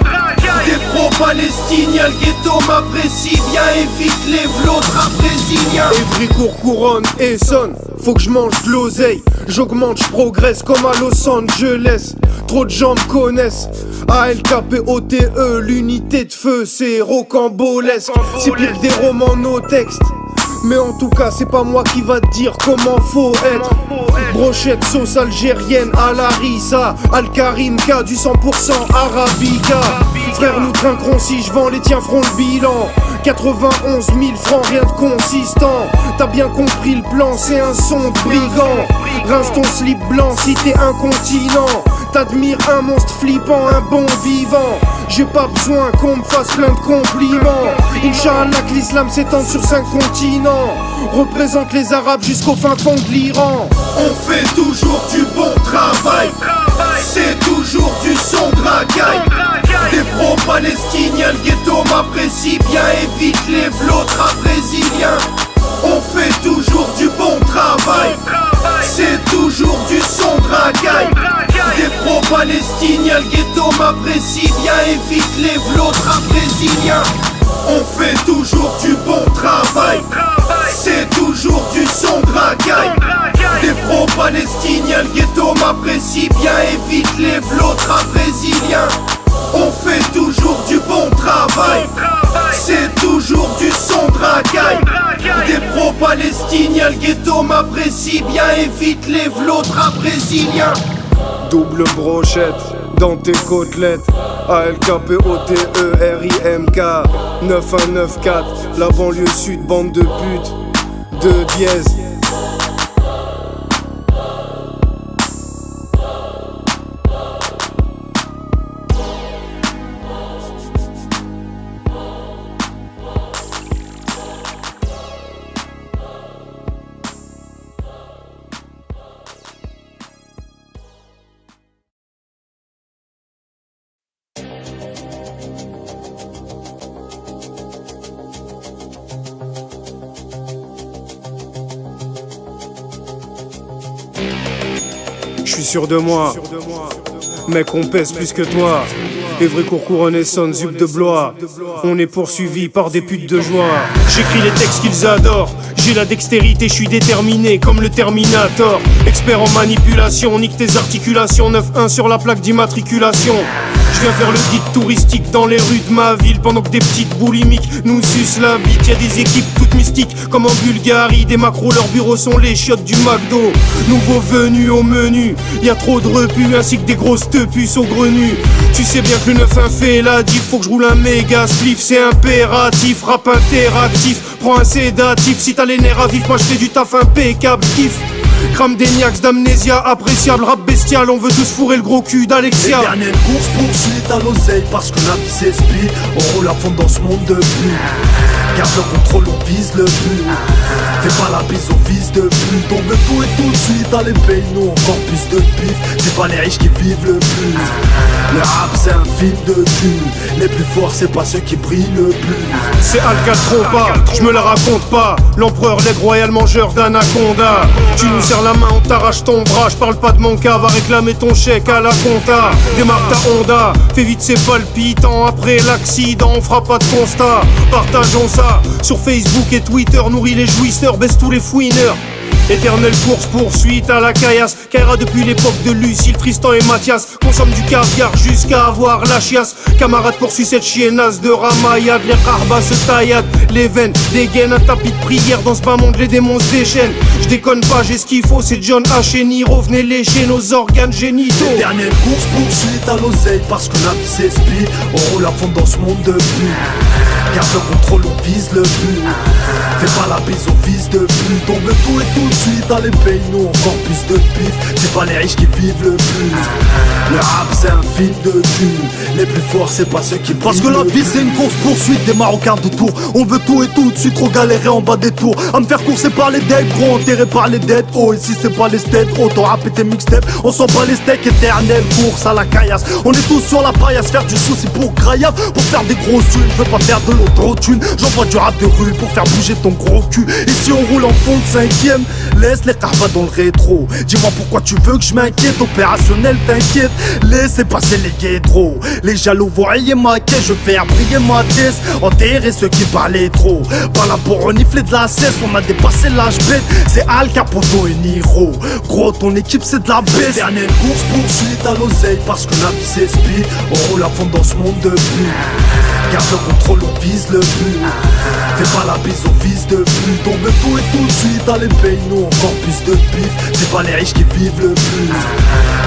Des pro-palestiniens, le ghetto m'apprécie bien, évite les vlotres brésiliens. Évricourt, Couronne, Essonne, faut que je mange de l'oseille. J'augmente, je progresse comme à Los Angeles. Trop de gens me connaissent. ALKPOTE, l'unité de feu, c'est rocambolesque. C'est pire que des romans no texte. Mais en tout cas, c'est pas moi qui va te dire comment faut être. Brochette, sauce algérienne à la rissa. Alkarimka, du 100% arabica. Frère, nous trinquerons si je vends, les tiens feront le bilan. 91 000 francs, rien de consistant. T'as bien compris le plan, c'est un son de brigand. Rince ton slip blanc si t'es incontinent. T'admires un monstre flippant, un bon vivant. J'ai pas besoin qu'on me fasse plein de compliments. Inch'Allah que l'islam s'étende sur 5 continents. Représente les arabes jusqu'au fin fond de l'Iran. On fait toujours du bon travail, c'est toujours du son de racaille. Des pro-palestiniens, le ghetto m'apprécie bien, évite les vlotres brésiliens. On fait toujours du bon travail, c'est toujours du son de racaille. Des pro-palestiniens, le ghetto m'apprécie bien, évite les vlotres brésiliens. On fait toujours du bon travail, c'est toujours du son de racaille. Des pro-palestiniens, le ghetto m'apprécie bien, évite les vlotres brésiliens. On fait toujours du bon travail, c'est toujours du son de racaille. Des pro-palestiniens, le ghetto m'apprécie bien, évite les vlotres brésiliens. Double brochette dans tes côtelettes. ALKPOTE RIMK 9194. La banlieue sud, bande de putes. 2 dièse. Je suis sûr de moi, mec, on pèse plus que toi. Évricourt, Couronne, Essonne, Zup de Blois. On est poursuivi par des putes de joie. J'écris les textes qu'ils adorent. J'ai la dextérité, je suis déterminé comme le Terminator. Expert en manipulation, nique tes articulations. 9-1 sur la plaque d'immatriculation. Je viens faire le guide touristique dans les rues de ma ville. Pendant que des petites boulimiques nous sucent la bite. Y'a des équipes toutes mystiques comme en Bulgarie. Des macros, leurs bureaux sont les chiottes du McDo. Nouveau venu au menu, y'a trop de repus ainsi que des grosses tepuces au grenu. Tu sais bien que le 9-1 fait la diff. Faut que je roule un méga spliff, c'est impératif. Rap interactif, prends un sédatif. Si t'as les nerfs à vif, moi je fais du taf impeccable. Kiff, crame des niaques d'amnésia appréciable. Rap bestial, on veut tous fourrer le gros cul d'Alexia. Les dernières courses poursuite à l'oseille parce que la vie s'explique. On roule à fond dans ce monde de pute. Garde le contrôle, on vise le but. Fais pas la bise au fils de pute. On veut tout et tout de suite, allez paye nous encore plus de pif. C'est pas les riches qui vivent le plus. Le rap c'est un film de cul. Les plus forts c'est pas ceux qui brillent le plus. C'est Alcatropa, je me la raconte pas. L'empereur, l'aigle royal mangeur d'anaconda. Tu nous serres la main, on t'arrache ton bras. Je parle pas de mon cas, va réclamer ton chèque à la compta. Démarre ta Honda, fais vite c'est palpitant. Après l'accident, on fera pas de constat. Partageons ça sur Facebook et Twitter. Nourris les jouisseurs, baisse tous les fouineurs. Éternelle course poursuite à la caillasse. Kaira depuis l'époque de Lucille, Tristan et Mathias. Consomme du caviar jusqu'à avoir la chiasse. Camarade poursuit cette chiennasse de Ramayad. Les Karbas se tailladent, les veines dégainent. Un tapis de prière dans ce bas monde, les démons se déchaînent. Je déconne pas, j'ai ce qu'il faut, c'est John H et Niro. Venez lécher nos organes génitaux. Les dernières courses poursuite à l'oseille parce que la vie s'explique. On roule à fond dans ce monde de pute. Garde le contrôle, on vise le but. Fais pas la bise au fils de pute. On veut tout et tout de suite, allez paye nous encore plus de pif. C'est pas les riches qui vivent le plus. Le rap c'est un film de cul. Les plus forts c'est pas ceux qui brillent. Parce que la vie c'est une course poursuite des marocains de tour. On veut tout et tout de suite, trop galérer en bas des tours. À me faire courser par les decks, gros enterré par les dettes. Oh, ici c'est pas les steaks, oh ton rap et tes mixtapes. On s'en bat les steaks, éternelle course à la caillasse. On est tous sur la paillasse, faire du souci pour graillasse. Pour faire des grosses thunes, je veux pas faire de l'autotune. J'envoie du rap de rue pour faire bouger ton gros cul. Ici on roule en fond de cinquième. Laisse les carvas dans le rétro. Dis-moi pourquoi tu veux que je m'inquiète. Opérationnel t'inquiète. Laissez passer les guédros. Les jaloux voyaient ma caisse. Je fais briller ma tête. Enterrer ceux qui parlaient trop. Par là pour renifler de la cesse. On a dépassé l'âge bête. C'est Al Capoto et Niro. Gros ton équipe c'est de la baisse. Dernière course poursuite à l'oseille parce que la vie s'explique. On roule à fond dans ce monde de pute. Garde le contrôle, on vise le but. Fais pas la bise au fils de pute. On veut tout et tout de suite, allez paye nous encore plus de pif. C'est pas les riches qui vivent le plus.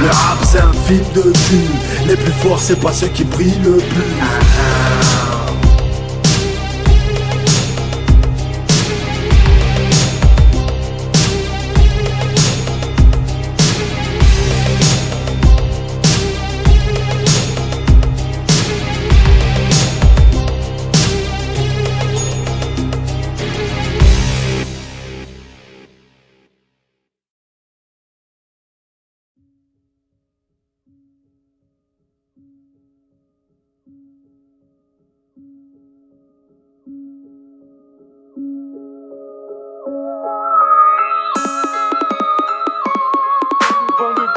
Le rap c'est un film de cul. Les plus forts c'est pas ceux qui brillent le plus. Bande de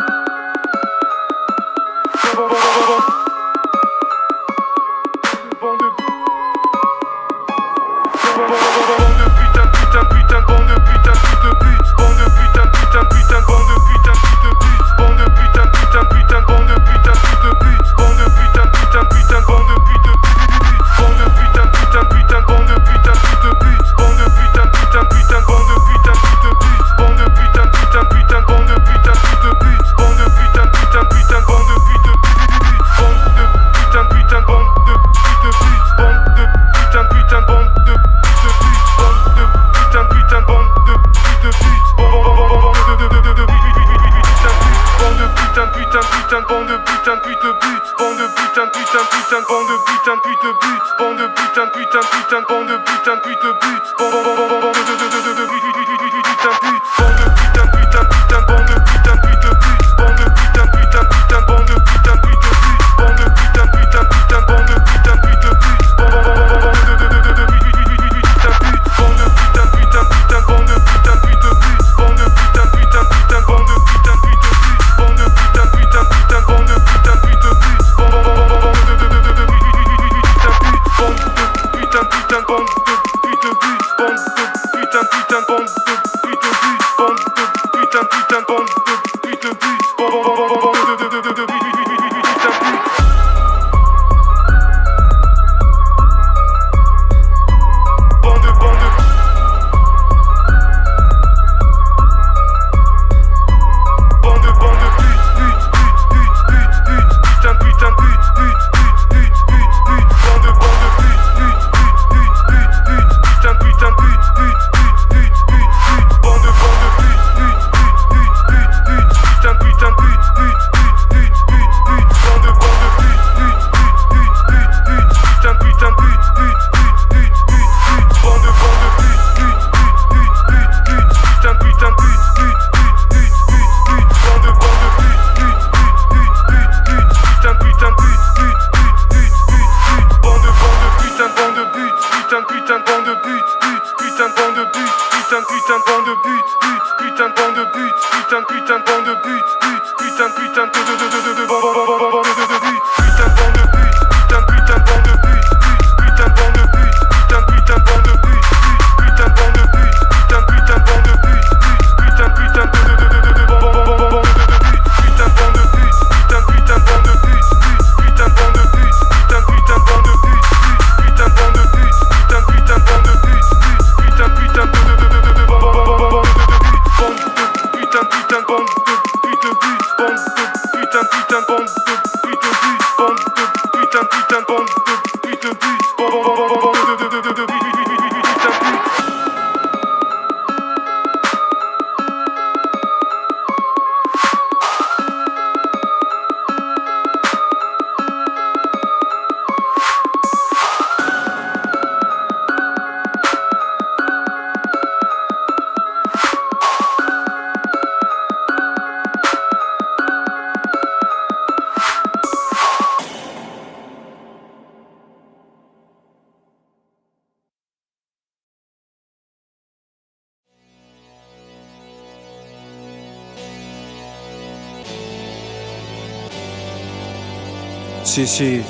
Si,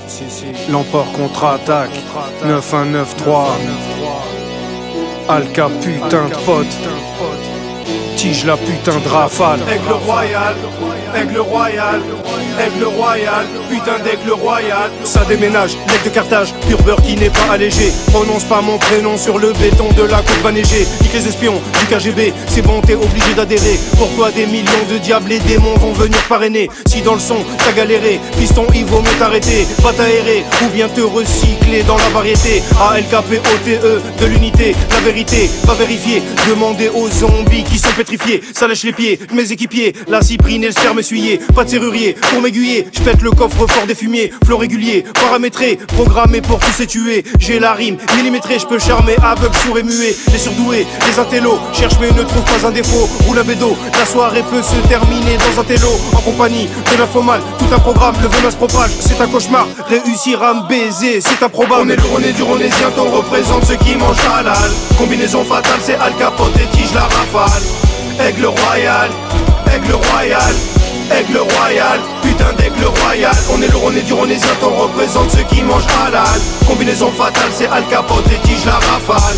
l'empereur contre-attaque. 9-1-9-3. Alka, putain de pote. Tige la putain de rafale. Aigle royal, aigle royal, aigle royal, putain d'aigle royal. Ça déménage, l'aigle de Carthage, pur beurre qui n'est pas allégé. Prononce pas mon prénom sur le béton de la côte va neiger. Nique les espions du KGB, c'est bon t'es obligé d'adhérer. Pour toi des millions de diables et démons vont venir parrainer. Si dans le son t'as galéré, piston il vaut mieux t'arrêter. Va t'aérer ou bien te recycler dans la variété. ALKPOTE de l'unité, la vérité, va vérifier. Demandez aux zombies qui sont pétrifiés. Ça lèche les pieds de mes équipiers. La cyprine et le sperme essuyé. Pas de serrurier pour m'aiguiller. J'pète le coffre fort des fumiers. Flow régulier, paramétré, programmé pour tous ces tuer. J'ai la rime millimétrée, j'peux charmer aveugle, sourd et muet. Les surdoués, les intellos, cherchent mais ne trouvent pas un défaut. Roule un bédo, la soirée peut se terminer dans un télo. En compagnie de l'infomal, tout un programme, le venin se propage. C'est un cauchemar, réussir à me baiser, c'est improbable. On est lourd, on est dur, on est zient, on représente ceux qui mangent halal. Combinaison fatale, c'est Al Capote et tige la rafale. Aigle royal, aigle royal, aigle royal, putain d'aigle royal. On est lourd, on est dur, on est zient, on représente ceux qui mangent halal. Combinaison fatale, c'est Al Capote et tige la rafale.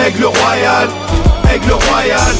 Aigle royal, aigle royal,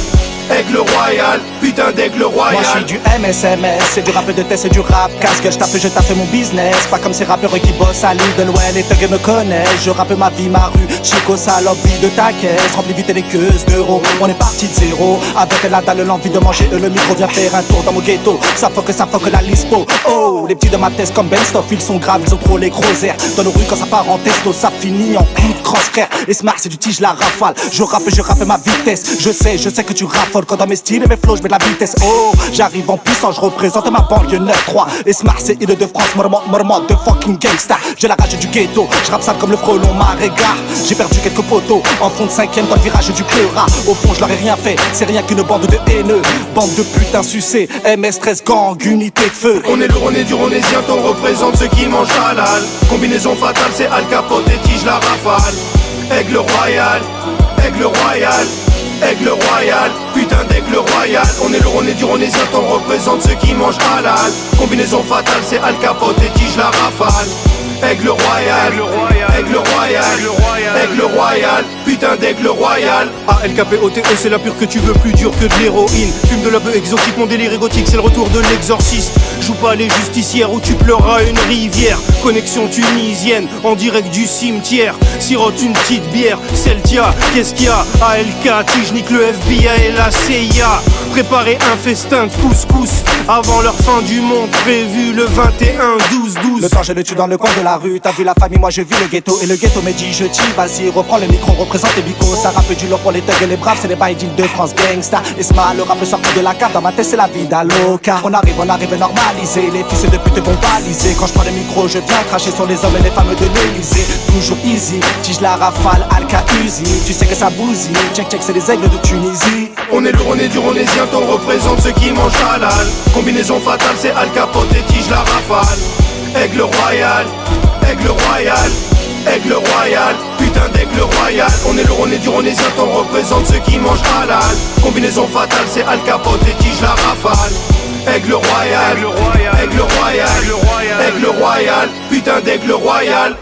aigle royal, putain d'aigle royal. Moi je suis du MSMS, c'est du rap de test, c'est du rap casque. Je tape mon business, pas comme ces rappeurs qui bossent à l'île de l'Ouest. Les thugs me connaissent, je rappe ma vie, ma rue. Chico salope, vie de ta caisse, remplis vite les queues d'euros. On est parti de zéro, avec la dalle, l'envie de manger. Le micro vient faire un tour dans mon ghetto. Ça fuck la lispo. Oh, les petits de ma thèse comme Ben Stoff, ils sont graves, ils ont trop les gros airs. Dans nos rues quand ça part en testo, ça finit en coup de cross frère. Et smart c'est du tige la rafale. Je rappe ma vitesse. Je sais que tu raffoles quand dans mes styles et mes flows, je mets de la vitesse. Oh, j'arrive en puissance, je représente ma banlieue 9-3. Et smart c'est Île de France, mormont de fucking gangsta. J'ai la rage du ghetto, je rappe sale comme le frelon Maréga. J'ai perdu quelques poteaux en fond de 5ème dans le virage du Pleura. Au fond je leur ai rien fait, c'est rien qu'une bande de haineux. Bande de putains sucés, MS13 gang, unité de feu. On est lourd, on est dur, on est zient, on représente ceux qui mangent halal. Combinaison fatale, c'est Al Capote et tige la rafale. Aigle royal, aigle royal, aigle royal, putain d'aigle royal. On est lourd, on est dur, on est zient, on représente ceux qui mangent halal. Combinaison fatale, c'est Al Capote et tige la rafale. Aigle royal, aigle royal, aigle royal, putain d'aigle royal. ALKPOTE, c'est la pure que tu veux, plus dur que de l'héroïne. Fume de la bœuf exotique, mon délire égotique, c'est le retour de l'exorciste. Joue pas les justicières où tu pleuras une rivière. Connexion tunisienne, en direct du cimetière. Sirote une petite bière, Celtia, qu'est-ce qu'il y a? ALK, tige, nique le FBI et la CIA. Préparer un festin de couscous avant leur fin du monde prévu le 21-12-12. Le temps je le tue dans le coin de la rue. T'as vu la famille, moi je vis le ghetto. Et le ghetto me dit je t'y vas-y, reprends le micro, représente les bicos. Ça rappe du lourd pour les thugs et les braves, c'est les bails d'Île de France gangsta. Esma, le rap sorti de la cave, dans ma tête c'est la vie d'Aloca. On arrive à normaliser, les fils de pute vont baliser. Quand je prends le micro, je viens cracher sur les hommes et les femmes de l'Elysée. Toujours easy, tige la rafale, Alka Uzi. Tu sais que ça bousille, check c'est les aigles de Tunisie. On est lourd, on est dur, on est zient, on représente ceux qui mangent halal. Combinaison fatale, c'est Al Capote et tige la rafale. Aigle royal, aigle royal, aigle royal, putain d'aigle royal. On est lourd, on est dur, on est zient, on représente ceux qui mangent halal. Combinaison fatale, c'est Al Capote et tige la rafale. Aigle royal, aigle royal, aigle royal, putain d'aigle royal.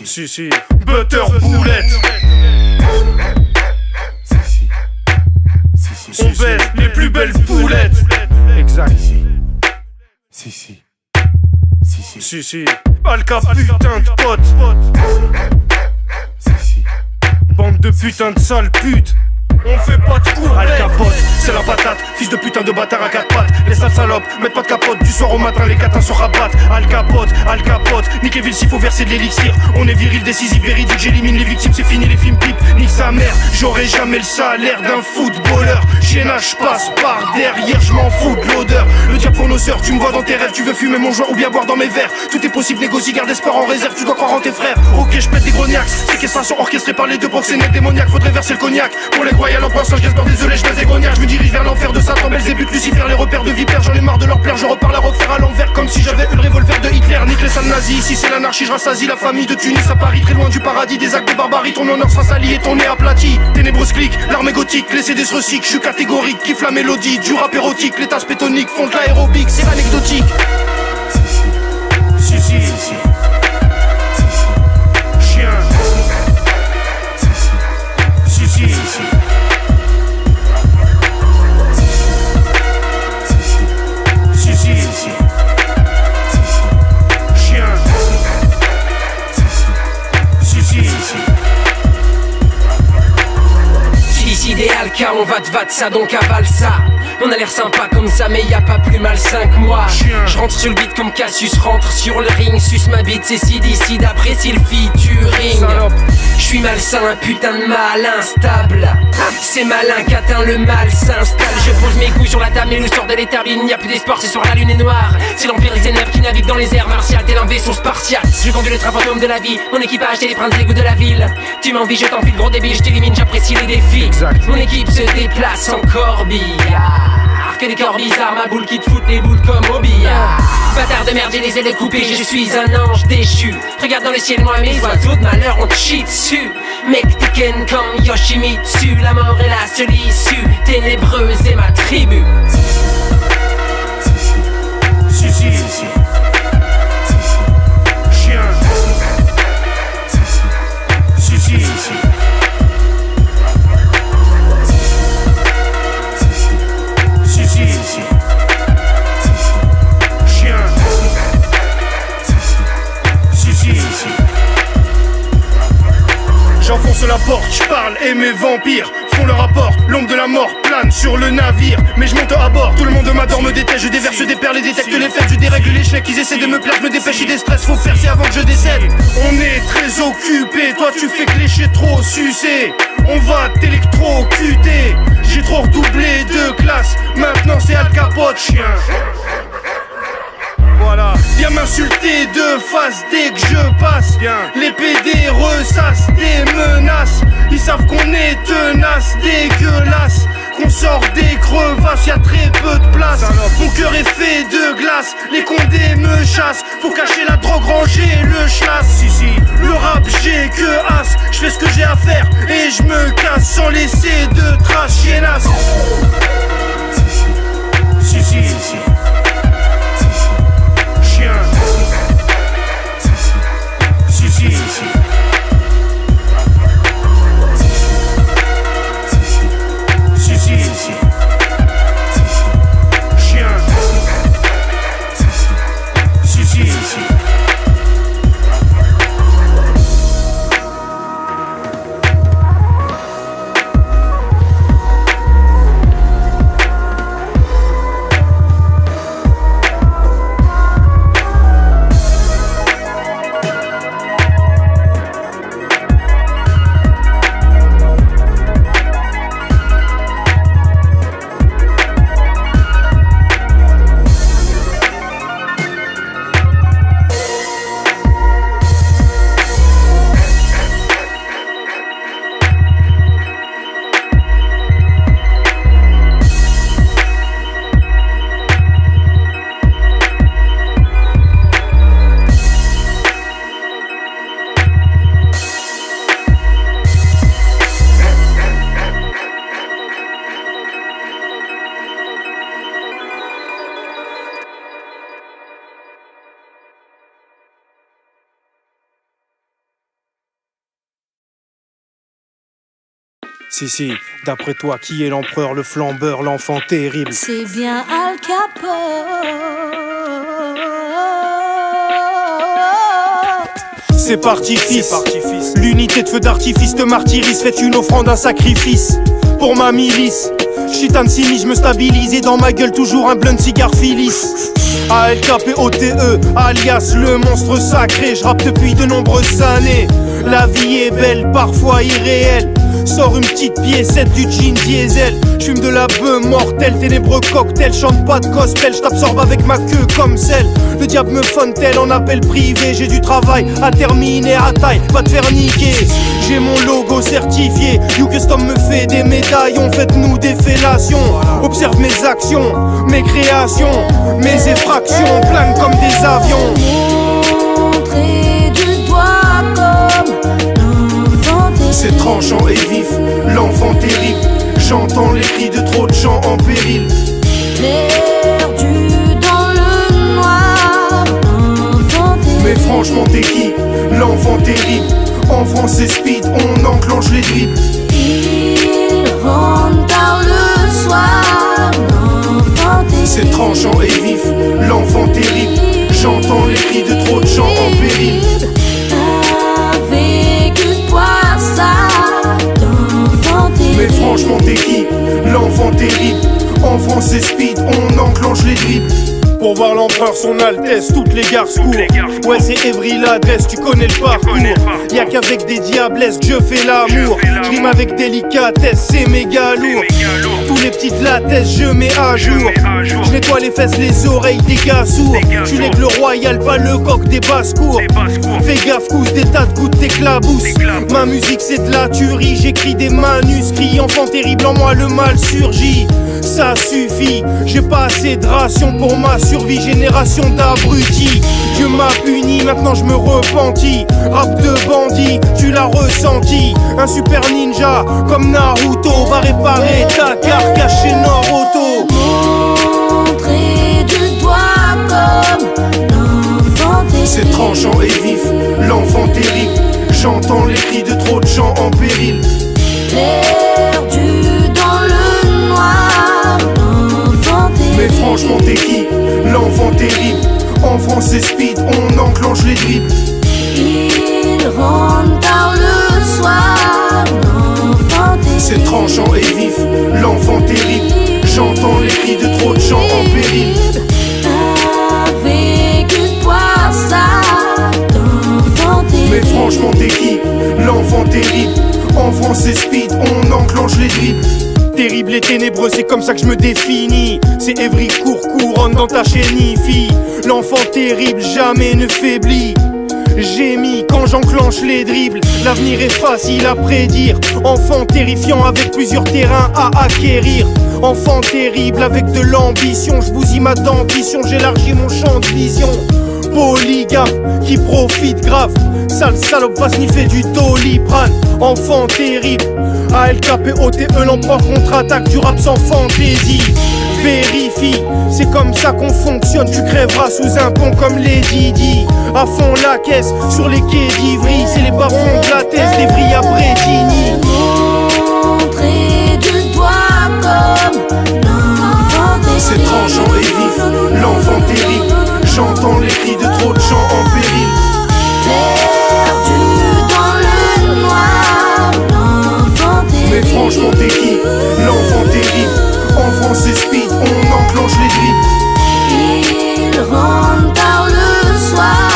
Si, Butter boulette. On baisse les plus belles poulettes. exact. Si. Alka putain de pote. Bande de putain de sales putes. On fait pas de cours. Al Capote, c'est la patate. Fils de putain de bâtard à quatre pattes. Les sales salopes, mettent pas de capote. Du soir au matin, les catins se rabattent. Al Capote, nique les villes s'il faut verser de l'élixir. On est viril, décisif, véridique. J'élimine les victimes, c'est fini les films pipe. Nique sa mère, j'aurai jamais le salaire d'un footballeur. Chiennage passe par derrière, je m'en fous de l'odeur. Le diable pour nos sœurs, tu me vois dans tes rêves. Tu veux fumer mon joint ou bien boire dans mes verres. Tout est possible, négocie, garde espoir en réserve. Tu dois croire en tes frères. Ok, je pète des grognacs. Séquestration orchestrée par les deux proxénètes démoniaques. Faudrait verser le cognac. Pour les croyants, l'empereur sans j'espère, désolé, je baisse des grognacs. Je me dirige vers l'enfer de Satan, Belzébuth, Lucifer, les repères de vipères. J'en ai marre de leur plaire, je repars la refaire à l'envers. Comme si j'avais eu le revolver de Hitler. Nique les sales nazis, ici c'est l'anarchie, je rassasie la famille de Tunis à Paris. Très loin du paradis, des actes de barbarie. Ton honneur sera sali et ton nez aplati. Ténébreuse clique, l'armée gothique, les CD se recyclent. Je suis catégorique, kiffe la mélodie, du rap érotique. Les tasses pétoniques font de l'aérobic, c'est anecdotique. Si, si, si. Chien. Si, si, si. Si, si, si. Chien. Si, si, si. Idéal car on va te vat ça donc avale ça. On a l'air sympa comme ça mais y a pas plus mal 5 mois. Je rentre sur le beat comme Cassius rentre sur le ring. Suce ma bite c'est si d'ici d'apprécier le featuring. Je suis malsain, un putain de mal instable. C'est malin qu'atteint le mal s'installe. Je pose mes couilles sur la table et le sort de l'étable. Il n'y a plus d'espoir, c'est sur la lune est noire. C'est l'empire des énerves qui navigue dans les airs martiales tel un vaisseau spartiate. Je conduis le train fantôme de la vie. Mon équipage t'es les princes des goûts de la ville. Tu m'envies, je t'enfile gros débile, je t'élimine, j'apprécie les défis. Exact. Mon équipe se déplace en corbillard. Que des corps bizarres, ma boule qui te fout les boules comme au billard. Bâtard de merde, j'ai les ailes coupées, je suis un ange déchu. Regarde dans le ciel, moi mes oiseaux de malheur ont cheat dessus. Mec Tekken comme Yoshimitsu, la mort est la seule issue. Ténébreuse est ma tribu. Si, si, si. Chien. Si, si, si. Si, si, si. Chien. Si, si, si. J'enfonce la porte, j'parle et mes vampires font le rapport, l'ombre de la mort plane sur le navire. Mais je monte à bord, tout le monde m'adore, me déteste. Je déverse des perles et détecte les fêtes. Je dérègle les schnecks, ils essaient de me plaire. Je me dépêche, ils déstressent, faut percer avant que je décède. On est très occupé, toi tu fais que lécher trop sucer. On va t'électrocuter. J'ai trop redoublé de classe, maintenant c'est Al Capote, chien. Voilà. Viens m'insulter de face dès que je passe. Viens. Les PD ressassent des menaces. Ils savent qu'on est tenace, dégueulasse. Qu'on sort des crevasses, y'a très peu de place. Mon cœur est fait de glace, les condés me chassent. Faut cacher la drogue, ranger le chlasse. Si, si. Le rap j'ai que as, je fais ce que j'ai à faire et je me casse sans laisser de traces chiennasse. Si, si, si. Chien. Si, si, si. Si, si, si. Chien. Si, si, si. Si, si, d'après toi, qui est l'empereur, le flambeur, l'enfant terrible? C'est bien Al Capote. C'est parti fils, l'unité de feu d'artifice te martyrise. Faites une offrande, un sacrifice pour ma milice. Chitan Sini, je me stabilise et dans ma gueule toujours un blunt cigare Phyllis. ALKPOTE, alias le monstre sacré. Je rappe depuis de nombreuses années. La vie est belle, parfois irréelle. Sors une petite piécette du jean diesel. J'fume de la bœuf mortelle, ténébreux cocktail. Chante pas de gospel, j't'absorbe avec ma queue comme celle. Le diable me fonne-t-elle en appel privé. J'ai du travail à terminer à taille, pas te faire niquer. J'ai mon logo certifié. You Custom me fait des médaillons. Faites-nous des fellations. Observe mes actions, mes créations, mes effractions planent comme des avions. C'est tranchant et vif, l'enfant terrible. J'entends les cris de trop de gens en péril. Perdu dans le noir, enfant terrible. Mais franchement t'es qui? L'enfant terrible. En France c'est speed, on enclenche les dribbles. Il rentre tard le soir, l'enfant terrible. C'est tranchant et vif, l'enfant terrible. J'entends les cris de trop de gens en péril. Mais franchement t'es qui? L'enfant terrible. En France c'est speed, on enclenche les dribbles. Pour voir l'empereur son altesse, toutes les gares se courent. Ouais c'est Evry l'adresse, tu connais le parcours. Y'a qu'avec des diablesses que je fais l'amour. Je rime avec délicatesse, c'est méga lourd. Tous les petites latesses je mets à jour. Je nettoie les fesses, les oreilles des gars sourds. Tu n'es que le royal, pas le coq des basses-cours. Fais gaffe, cousse des tas de gouttes t'éclabousse. Ma musique c'est de la tuerie, j'écris des manuscrits. Enfant terrible, en moi le mal surgit. Ça suffit, j'ai pas assez de ration pour ma survie. Génération d'abrutis, Dieu m'a puni, maintenant je me repentis. Rap de bandit, tu l'as ressenti. Un super ninja comme Naruto va réparer ta carcasse chez Naruto. Montrer du doigt comme l'enfant terrible. C'est tranchant et vif, l'enfant terrible. J'entends les cris de trop de gens en péril. Perdu dans le noir, l'enfant terrible. Mais franchement t'es qui? L'enfant terrible. En France c'est speed, on enclenche les dribbles. Il rentre tard le soir, l'enfant terrible. C'est tranchant et vif, l'enfant terrible. J'entends les cris de trop de gens en péril. Avec une poissade, l'enfant terrible. Mais franchement t'es qui? L'enfant terrible. En France c'est speed, on enclenche les dribbles. Terrible et ténébreux, c'est comme ça que je me définis. C'est Evry couronne dans ta chénifie. L'enfant terrible jamais ne faiblit. Gémis quand j'enclenche les dribbles. L'avenir est facile à prédire. Enfant terrifiant avec plusieurs terrains à acquérir. Enfant terrible avec de l'ambition. Je bousille ma dentition, j'élargis mon champ de vision. Polygame qui profite grave. Sale salope va sniffer du Doliprane. Enfant terrible. ALKPOTE, l'empereur contre-attaque du rap sans fantaisie. Vérifie, c'est comme ça qu'on fonctionne. Tu crèveras sous un pont comme les Didi. À fond la caisse, sur les quais d'Ivry. C'est les bas-fonds de la thèse d'Evry à Bretigny. Montrer du doigt comme l'enfant terrible. C'est tranchant et vif, l'enfant terrible. J'entends les cris de trop de gens en péril. Perdu dans le noir, l'enfant terrible. Mais franchement t'es qui? L'enfant terrible. En France c'est speed, on enclenche les dribbles. Il rentre tard le soir,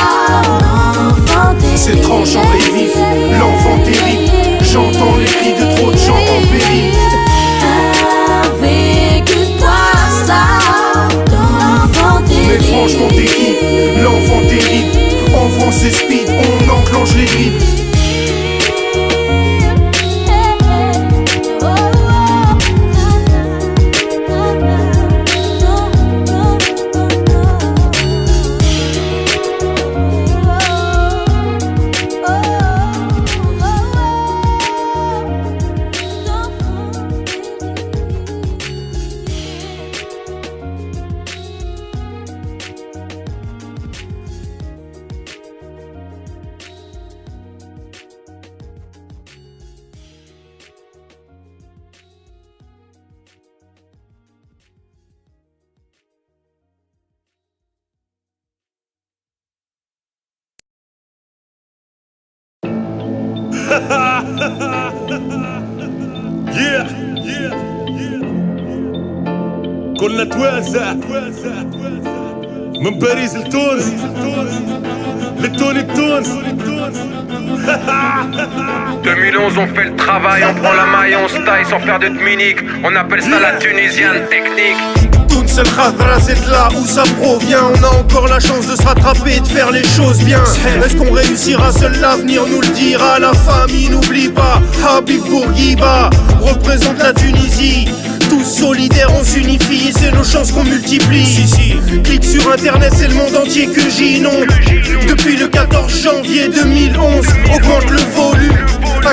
l'enfant terrible. C'est tranchant et Yeah, yeah, yeah. كلنا توازع من باريس لتونس لتوني تونس 2011 on fait le travail, on prend la maille, on se taille sans faire de Munich. On appelle ça la tunisienne technique. C'est le khadra, c'est de là où ça provient. On a encore la chance de se rattraper et de faire les choses bien. Est-ce qu'on réussira? Seul l'avenir nous le dira. La famille n'oublie pas, Habib Bourguiba représente la Tunisie. Tous solidaires, on s'unifie et c'est nos chances qu'on multiplie. Clique sur internet, c'est le monde entier que j'inonde. Depuis le 14 janvier 2011, augmente le volume,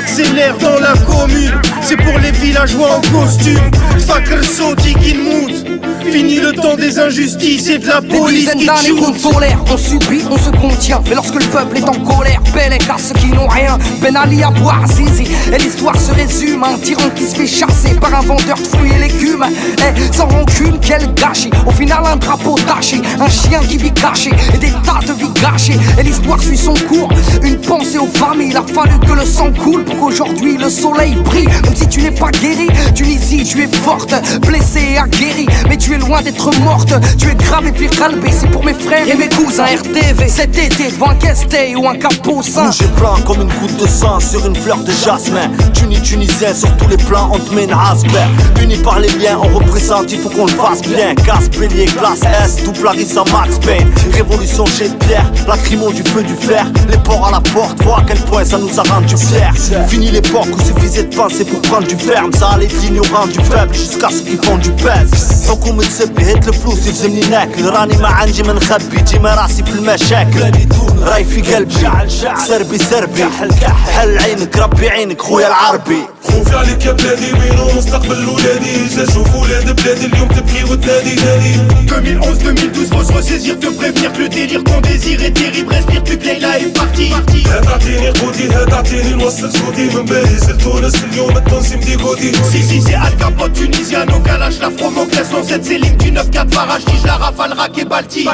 accélère dans la commune. C'est pour les villageois en costume. Fakr Soti Kinmout. Fini le temps des injustices et de la police qui d'années qu'on tolère, on subit, on se contient. Mais lorsque le peuple est en colère, Belek à ceux qui n'ont rien, Ben Ali à Bouazizi. Et l'histoire se résume à un tyran qui se fait chasser par un vendeur de fruits et légumes. Et sans rancune, quel gâchis. Au final un drapeau taché, un chien qui vit caché et des tas de vies gâchées. Et l'histoire suit son cours, une pensée aux familles. Il a fallu que le sang coule pour qu'aujourd'hui le soleil brille. Même si tu n'es pas guéri, Tunisie tu es forte, blessée et aguerrie. Mais tu es loin d'être morte, tu es grave et puis calbé. C'est pour mes frères et mes cousins RTV. Cet été devant un Kestay ou un capot sain. Rouge et blanc comme une goutte de sang sur une fleur de jasmin. Tunisien sur tous les plans, on te met une asper. Unis par les liens, on représente, il faut qu'on le fasse bien. Casse, bélier, glace, S, double Larissa, Max Payne. Révolution chez Pierre, lacrymo du feu, du fer. Les porcs à la porte, vois à quel point ça nous a rendu fiers. Fini l'époque où suffisait de penser pour prendre du ferme. Ça allait d'ignorant du faible jusqu'à ceux qui font du pèse. حكومة سبي هات الفلوس يلزمني ناكل. راني ما عندي ما نخبي ديما راسي في المشاكل. راي في قلبي سربي سربي حل عينك ربي عينك خويا العربي. خوفي عليك يا بلادي وينو مستقبل ولادي. جا نشوف ولاد بلادي اليوم تبكي وتنادي نادي. 2011-2012 faut se ressaisir, te prévenir que le délire qu'on désire est terrible. Respire plus que Leïla est partie. هات عطيني قوتي هات عطيني نوصل صوتي من باريس لتونس اليوم التونسي مديقوتي. Si c'est Al Capote tunisien, au calage, la Fromoclès, l'ancêtre c'est l'hymne du 9-4 Farachtige, la rafale, Rack et Balti.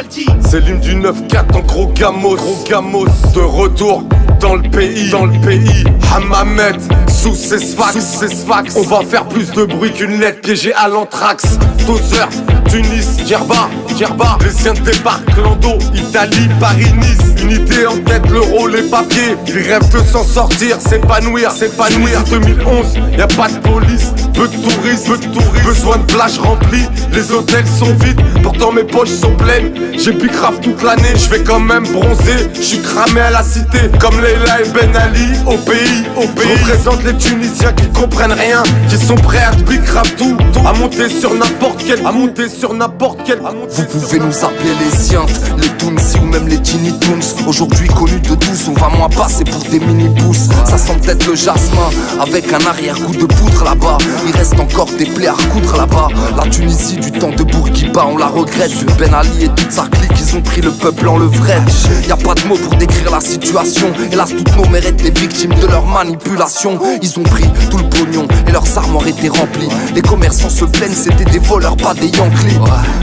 C'est l'hymne du 9-4 en gros gamos, de retour dans le pays, Hammamet, sous ses sfax, on va faire plus de bruit qu'une lettre piégée à l'anthrax. Doseur, Tunis, Djerba, les siens de départ, Clando, Italie, Paris, Nice. Unité en tête, l'euro, les papiers, ils rêvent de s'en sortir, s'épanouir. 2011, y'a pas de police, peu de touristes, besoin de plages remplies, les hôtels sont vides, pourtant mes poches sont pleines. J'ai bicrave toute l'année, je vais quand même bronzer, je suis cramé à la cité, comme Leïla et Ben Ali, au pays. Représente les Tunisiens qui comprennent rien, qui sont prêts à bicrave tout, à monter sur n'importe quel, Vous pouvez nous appeler les Sientes, les Tounsi ou même les Tini Toons. Aujourd'hui connus de tous, on va moins passer pour des mini-pousses. Ça sent peut-être le jasmin, avec un arrière-goût de poudre là-bas. Il reste encore des plaies à recoudre là-bas. La Tunisie du temps de Bourguiba, on la regrette. Ben Ali et toute sa clique, ils ont pris le peuple en levrette. Y'a pas de mots pour décrire la situation. Hélas, toutes nos méritent les victimes de leur manipulation. Ils ont pris tout le pognon et leurs armoires étaient remplies. Les commerçants se plaignent, c'était des voleurs, pas des Yankees.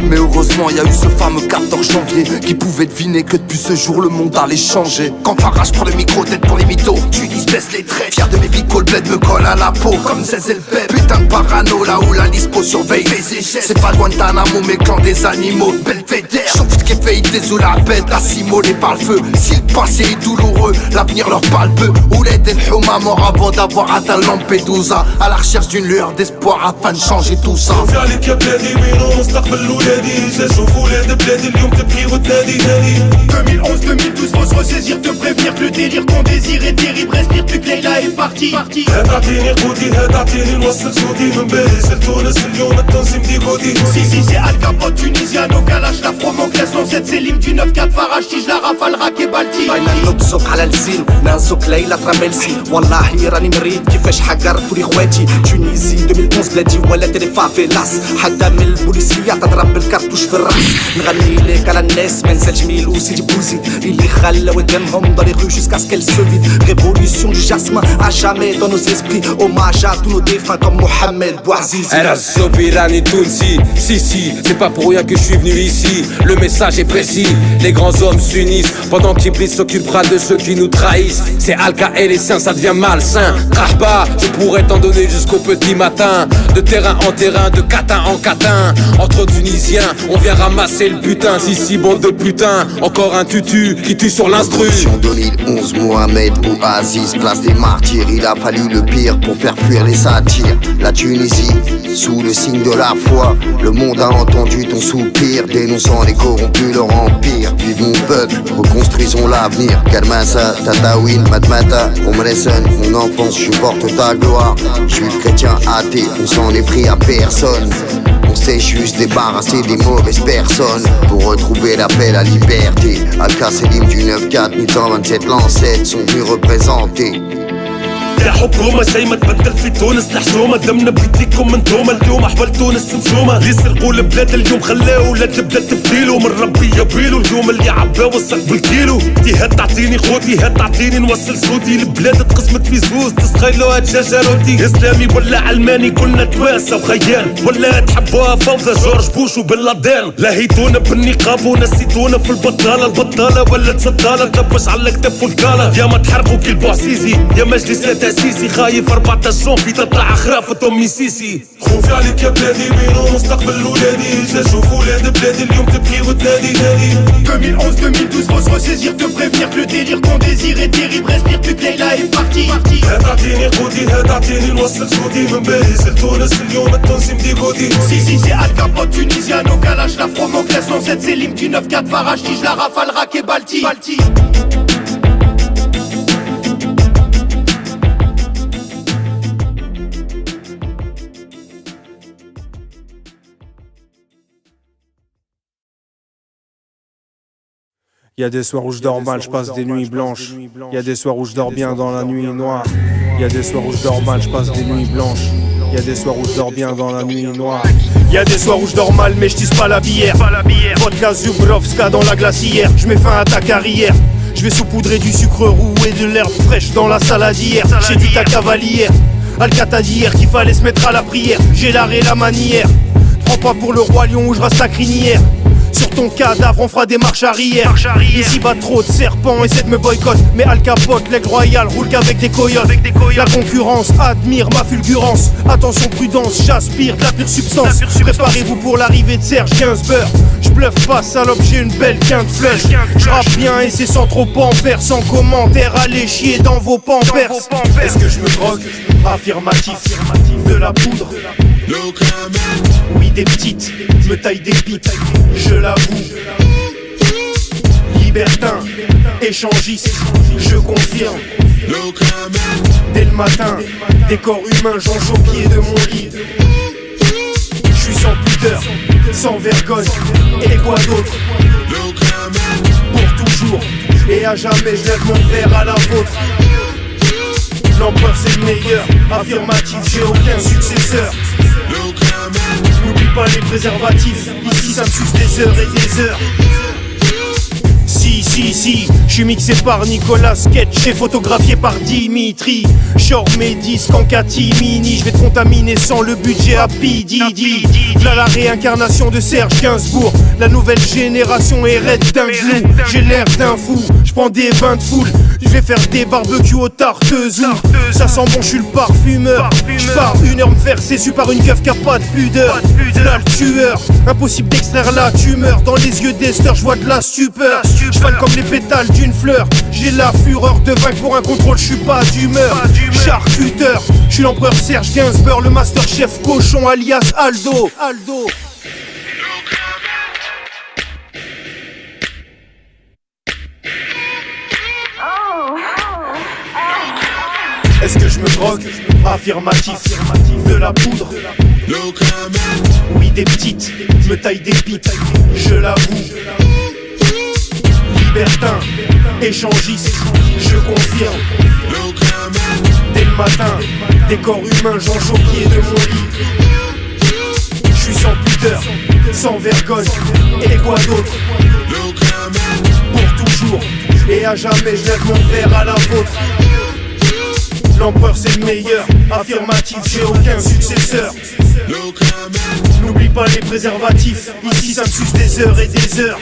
Mais heureusement, y a eu ce fameux 14 janvier qui pouvait deviner que depuis ce jour le monde allait changer. Quand Farage prend le micro, tête pour les mythos, Tunis baisse les traits. Fier de mes bicoles, bled me colle à la peau comme Zez et le Pep. Putain de parano, là où la dispo surveille les échelles. C'est pas Guantanamo, mais clan des animaux, Belvédère. Sauf qui fait des ou la bête, la simolée par le feu. Si le passé est douloureux, l'avenir leur parle peu. Ouled El Houma mort avant d'avoir atteint Lampedusa. À la recherche d'une lueur d'espoir afin de changer tout ça. خوفي عليك يا بلادي وينو مستقبل ولادي. جا نشوف ولاد بلادي اليوم تبكي وتنادي نادي. 2011-2012 faut se ressaisir, te prévenir que le délire qu'on désire est terrible. Respire plus que Leïla est partie. هات عطيني قوتي هات عطيني نوصل صوتي من باريس لتونس اليوم التونسي مديقوتي. Si c'est Al Capote tunisien, au calage, la Fromoclès, l'ancêtre c'est l'hymne du 9-4 Farachtige, la rafale, Rack et Balti. باينا نبصق على الزين نازوك ليلى تراملسي والله راني مريض كيفاش حقرت لي خواتي. تونيزي 2011 بلادي ولا تري فافيلاس حتى من البوليسية تضرب بالكرتوش في الراس. نغني لك على الناس ما نسالش ميلو سيدي بوزيد اللي خلاو دمهم dans les rues jusqu'à ce qu'elles se vident. Révolution du jazz fantasme à jamais dans nos esprits. Hommage à tous nos défunts comme Mohamed Bouazizi. Sobirani Tounsi, si, c'est pas pour rien que je suis venu ici. Le message est précis, les grands hommes s'unissent pendant qu'Iblis s'occupera de ceux qui nous trahissent. C'est Alka et les siens, ça devient malsain. Rahba, je pourrais t'en donner jusqu'au petit matin. De terrain en terrain, de catin en catin. Entre Tunisiens, on vient ramasser le butin. Si, bande de putain, encore un tutu qui tue sur l'instru. 2011, Mohamed Bouazizi, place des martyrs. Il a fallu le pire pour faire fuir les satires. La Tunisie, sous le signe de la foi. Le monde a entendu ton soupir, dénonçant les corrompus, leur empire. Vive mon peuple, reconstruisons l'avenir. Kalmasa, Tatawin, Matmata, Omresen, mon enfance, je porte ta gloire. Juif, chrétien, athée, on s'en est pris à personne. On s'est juste débarrassé des mauvaises personnes pour retrouver la paix, la liberté. Al-Kasselim du 9-4, 827 Lancette sont venus représenter. يا حكومة شي ما تبدل في تونس الحشومة دمنا بيديكم انتوما اليوم احوال تونس مفشومة اللي سرقوا البلاد اليوم خلاو ولاد البلاد تفديلو من ربي يبيلو اليوم اللي عباو الصق بالكيلو جهات تعطيني خوتي هات تعطيني نوصل صوتي البلاد تقسمت في زوز تسخيلوها تشجروتي اسلامي ولا علماني كلنا تواسة وخيان ولا تحبوها فوضى جورج بوش وبن لادين لهيتونا بالنقاب ونسيتونا في البطالة البطالة ولا تسطالة كبش على كتف والكالة يا ما تحرقوا كي البوعسيسي يا مجلس سيسي خايف 14 في تطلع خرافة أمي سيسي خوفي عليك يا بلادي وينو مستقبل ولادي جا شوف ولاد بلادي اليوم تبكي وتنادي نادي 2011-2012 faut se ressaisir te prévenir que le délire qu'on désire est terrible respire plus que Leila est partie هات عطيني قوتي هات عطيني نوصل صوتي من باريس لتونس اليوم التونسي مديقوتي Si c'est Al Capone tunisien au calage la Fromoclès l'ancêtre c'est l'hymne du 9-4 Farage tige la rafale Rak et Balti Y a des soirs où je dors mal, je passe des nuits blanches. Y a des soirs où je dors bien dans la nuit noire. Y a des soirs où je dors mal, je passe des nuits blanches. Y a des soirs où je dors bien dans la nuit noire. Y a des soirs où je dors mal mais je tisse pas la bière. Vodka Zubrovska dans la glacière. Je mets fin à ta carrière. Je vais saupoudrer du sucre roux et de l'herbe fraîche dans la saladière. J'ai dit ta cavalière, Alcata d'hier qu'il fallait se mettre à la prière. J'ai l'arrêt la manière. Prends pas pour le roi lion où je rase ta crinière. Sur ton cadavre on fera des marches arrière. Ici bat trop de serpents, essaie de me boycott. Mais Al Capote, l'aigle royal, roule qu'avec des coyotes. La concurrence admire ma fulgurance. Attention prudence, j'aspire de la pure substance. Préparez-vous pour l'arrivée de Serge Gainsbourg. Je bluffe pas salope, j'ai une belle quinte flèche. Je rappe bien et c'est sans trop en faire. Sans commentaire, allez chier dans vos pampers. Est-ce que je me drogue? Affirmatif. De la poudre. Oui des petites, me taille des pipes, je l'avoue. Libertin, échangiste, je confirme. Dès le matin, décor humain, jonge au pied de mon lit. Je suis sans pudeur, sans vergogne, et quoi d'autre? Pour toujours, et à jamais je lève mon verre à la vôtre. L'empereur c'est le meilleur, affirmatif, j'ai aucun successeur. N'oublie pas les préservatifs, ici ça me suce des heures et des heures. Si, je suis mixé par Nicolas Sketch et photographié par Dimitri. Short mes disques en catimini, je vais te contaminer sans le budget à P. Diddy. Là la réincarnation de Serge Gainsbourg, la nouvelle génération est raide d'un glou. J'ai l'air d'un fou, je prends des bains de foule, je vais faire des barbecues aux tarteuses. Ça sent bon, je suis le parfumeur. Je pars 1 heure me faire cessu par une keuf qui a pas de pudeur. Là le tueur, impossible d'extraire la tumeur. Dans les yeux d'Esther, je vois de la stupeur. Je fane comme les pétales d'une fleur. J'ai la fureur de vaincre pour un contrôle, je suis pas d'humeur. Charcuteur, je suis l'empereur Serge Gainsbourg, le master chef cochon alias Aldo. Est-ce que je me drogue? Affirmatif. De la poudre. Oui des petites, me taille des pipes, je l'avoue. Libertin, échangiste, je confirme. Dès le matin, décor humain, jonge au pied de mon lit. Je suis sans pudeur, sans vergogne, et quoi d'autre? Pour toujours, et à jamais je lève mon verre à la vôtre. L'empereur c'est le meilleur, affirmatif, j'ai aucun successeur. N'oublie pas les préservatifs, ici ça me suce des heures et des heures.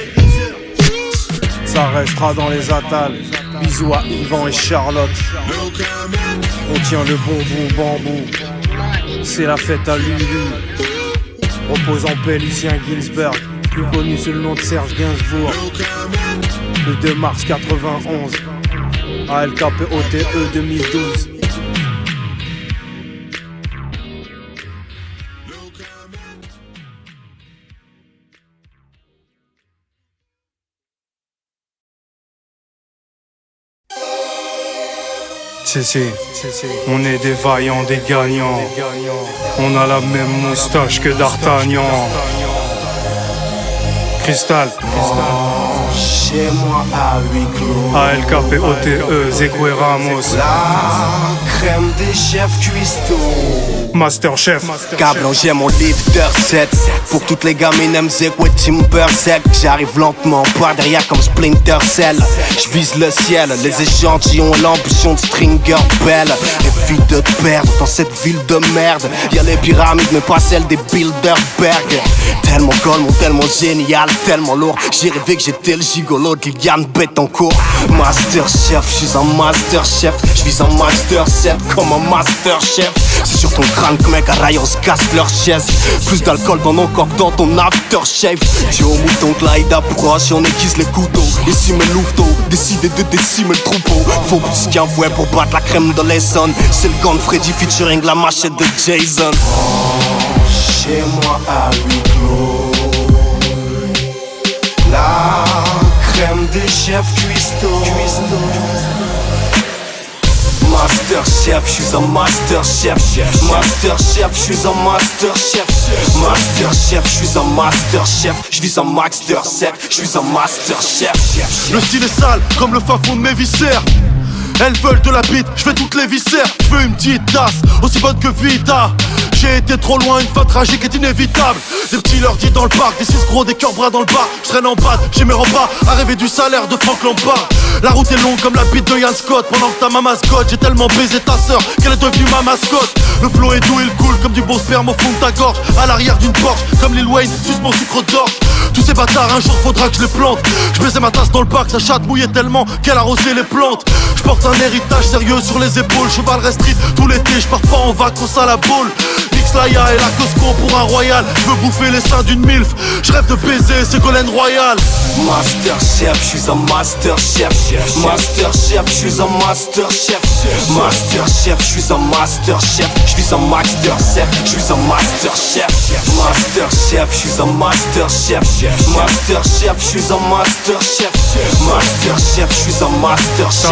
Ça restera dans les attales. Bisous à Yvan et Charlotte. On tient le bon bout bambou. C'est la fête à Lulu. Repose en paix Lucien Ginsberg, plus connu sous le nom de Serge Gainsbourg. Le 2 mars 91, ALKPOTE 2012. On est des vaillants, des gagnants. On a la même moustache que D'Artagnan. Cristal. Chez moi à huis clos. ALKPOTE, Zekwe Ramos. La crème des chefs cuistots. Masterchef. Cablon, j'ai mon lifter 7. Pour toutes les gamines aiment Zekwe Timbersack. J'arrive lentement par derrière comme Splinter Cell. J'vise le ciel, les échantillons et l'ambition de Stringer Bell. Les filles de perdre dans cette ville de merde. Y'a les pyramides mais pas celles des Bilderberg. Tellement golemon, tellement génial, tellement lourd. J'ai rêvé que j'étais le gigolo de Liliane Bettencourt. Masterchef, j'suis un masterchef. J'vise un master 7 comme un masterchef. C'est sur ton crâne que mec à rayon se casse leur chaise. Plus d'alcool dans nos corps dans ton aftershave. Dis au mouton que là il approche, on aiguise les couteaux. Ici mes louveteaux, décidé de décimer le troupeau. Faut plus qu'un fouet pour battre la crème de l'Essonne. C'est le gant de Freddy featuring la machette de Jason. Chez moi à huis clos. La crème des chefs cuistots. Masterchef, j'suis un masterchef. Masterchef, j'suis un masterchef. Masterchef, j'suis un masterchef. J'vise un master 7, j'suis un masterchef. Le style est sale comme le fin fond de mes viscères. Elles veulent de la bite, j'fais toutes les viscères. J'veux une petite tasse, aussi bonne que Vita. J'ai été trop loin, une fin tragique est inévitable. Des petits lordis dans le parc, des 6 gros, des cœurs bras dans le bar. J'traîne en bas, j'ai mes repas, à rêver du salaire de Frank Lampard. La route est longue comme la bite de Yann Scott. Pendant que t'as ma mascotte, j'ai tellement baisé ta sœur qu'elle est devenue ma mascotte. Le flow est doux, il coule comme du beau sperme au fond de ta gorge. À l'arrière d'une Porsche, comme Lil Wayne, suce mon sucre d'orge. Tous ces bâtards, un jour faudra que je les plante. Je baisais ma tasse dans le parc, sa chatte mouillait tellement qu'elle arrosait les plantes. Je porte un héritage sérieux sur les épaules. Cheval restrit tout l'été, je pars pas en vacances à la boule. Laya et la Cosco pour un royal. Je veux bouffer les seins d'une milf. Je rêve de baiser Ségolène Royal. Masterchef, j'suis un masterchef. Masterchef, j'suis un masterchef. Masterchef, j'suis un masterchef. J'suis un master 7, j'suis un masterchef. Masterchef, j'suis un masterchef. Masterchef, j'suis un masterchef. Masterchef, j'suis un masterchef.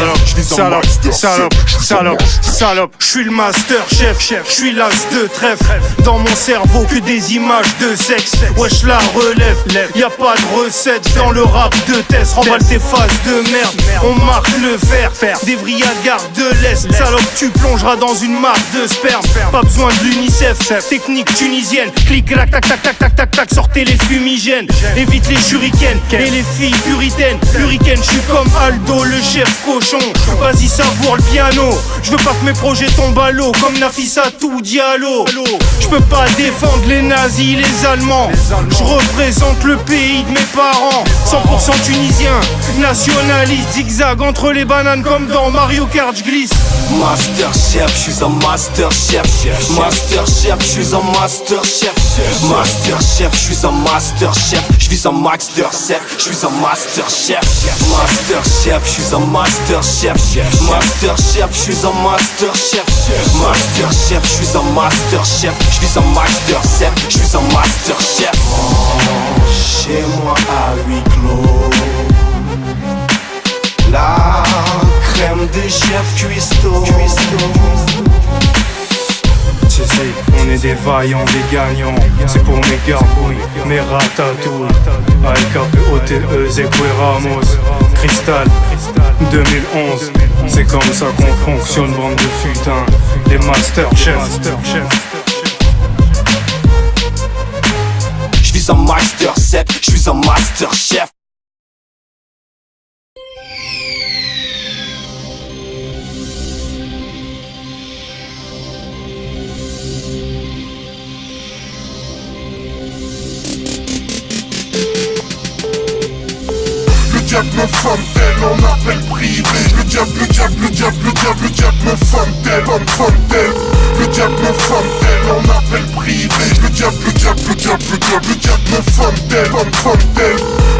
Salope, j'suis le masterchef. J'suis l'as de trèfle. Dans mon cerveau que des images de sexe. Wesh la relève, y'a pas de recette dans le rap de test. Remballe tes phases de merde, on marque le fer. Des vrillades garde de l'Est. Salope, tu plongeras dans une marque de sperme. Pas besoin de l'UNICEF, technique tunisienne. Clic, clac, tac, tac, tac, tac, tac, tac. Sortez les fumigènes, évite les shurikens. Et les filles puritaines, je suis comme Aldo le chef cochon. Vas-y savoure le piano, je veux pas que mes projets tombent à l'eau. Comme Nafissatou Diallo. Je peux pas défendre les nazis, les Allemands. Je représente le pays de mes parents. 100% tunisien, nationaliste. Zigzag entre les bananes comme dans Mario Kart, j'glisse. Masterchef, j'suis un masterchef. Masterchef, j'suis un masterchef. Masterchef, j'suis un masterchef. J'vise un master 7, j'suis un masterchef. Masterchef, j'suis un masterchef. Masterchef, j'suis un masterchef. Masterchef, j'suis un masterchef. J'vise un master 7, j'suis un masterchef. Chez moi à huis clos. La crème des chefs cuistots. On est des vaillants, des gagnants. C'est pour mes gargouilles, mes ratatouilles. ALKPOTE, Zekwe Ramos. Cristal, 2011. C'est comme ça qu'on fonctionne, bande de putains. Les masterchefs. J'vise un master 7, j'suis un masterchef. diable me fontaine, on appelle privé. Le diable me fontaine, le diable me fontaine, on appelle privé. Le diable me fontaine,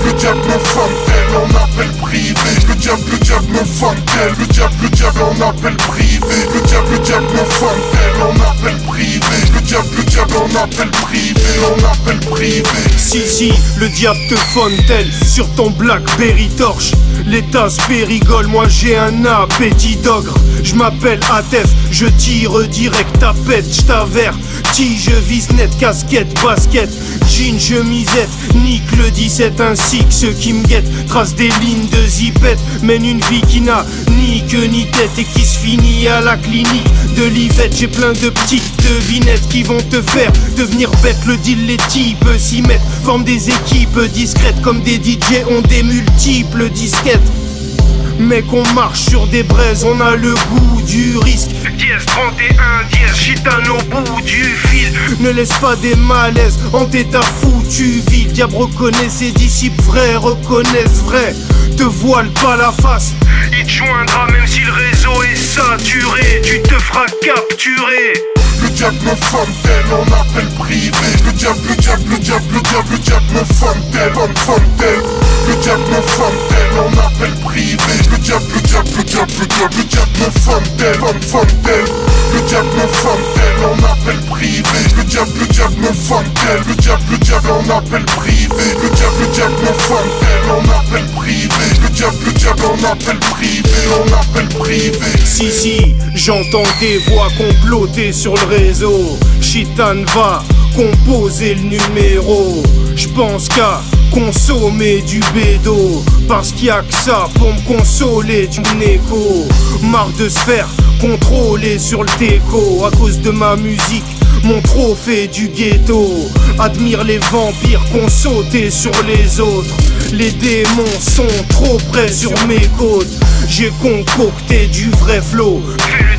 le diable me fontaine, on appelle privé. Le diable me fontaine, le diable on appelle privé. Le diable me fontaine, on appelle privé. Le diable on appelle privé, on appelle privé. Si, le diable te fontaine sur ton Blackberry torche. L'état se rigole, moi j'ai un appétit d'ogre. Je m'appelle Atef, je tire direct à pète, j't'avertis, je vise net, casquette, basket, jean, chemisette, nique le 17 ainsi que ceux qui me guettent. Trace des lignes de zipette, mène une vie qui n'a ni queue ni tête et qui se finit à la clinique de l'Yvette. J'ai plein de petites devinettes qui vont te faire devenir bête. Le deal, les types s'y mettent, forment des équipes discrètes comme des DJ ont des multiples disquettes. Mec, on marche sur des braises, on a le goût du risque. Dièse 31, dièse, gitane au bout du fil. Ne laisse pas des malaises hanter ta foutue vie. Le diable reconnaît ses disciples vrais, reconnaissent vrai. Te voile pas la face, il te joindra même si le réseau est saturé. Tu te feras capturer. Le diable me fontaine, on appelle privé. Le diable me fontaine, le diable me fontaine, on appelle privé. Le diable me fontaine, le diable me fontaine, on appelle privé. Le diable me fontaine, le diable on appelle privé. Le diable me fontaine, on appelle privé. Le diable on appelle privé, on appelle privé. Si, j'entends des voix complotées sur le réseau. Chitan va composer le numéro. J'pense qu'à consommer du bédo, parce qu'il y a que ça pour me consoler du néco. Marre de se faire contrôler sur le déco à cause de ma musique, mon trophée du ghetto. Admire les vampires qu'on sautait sur les autres. Les démons sont trop près sur mes côtes. J'ai concocté du vrai flow. Fais le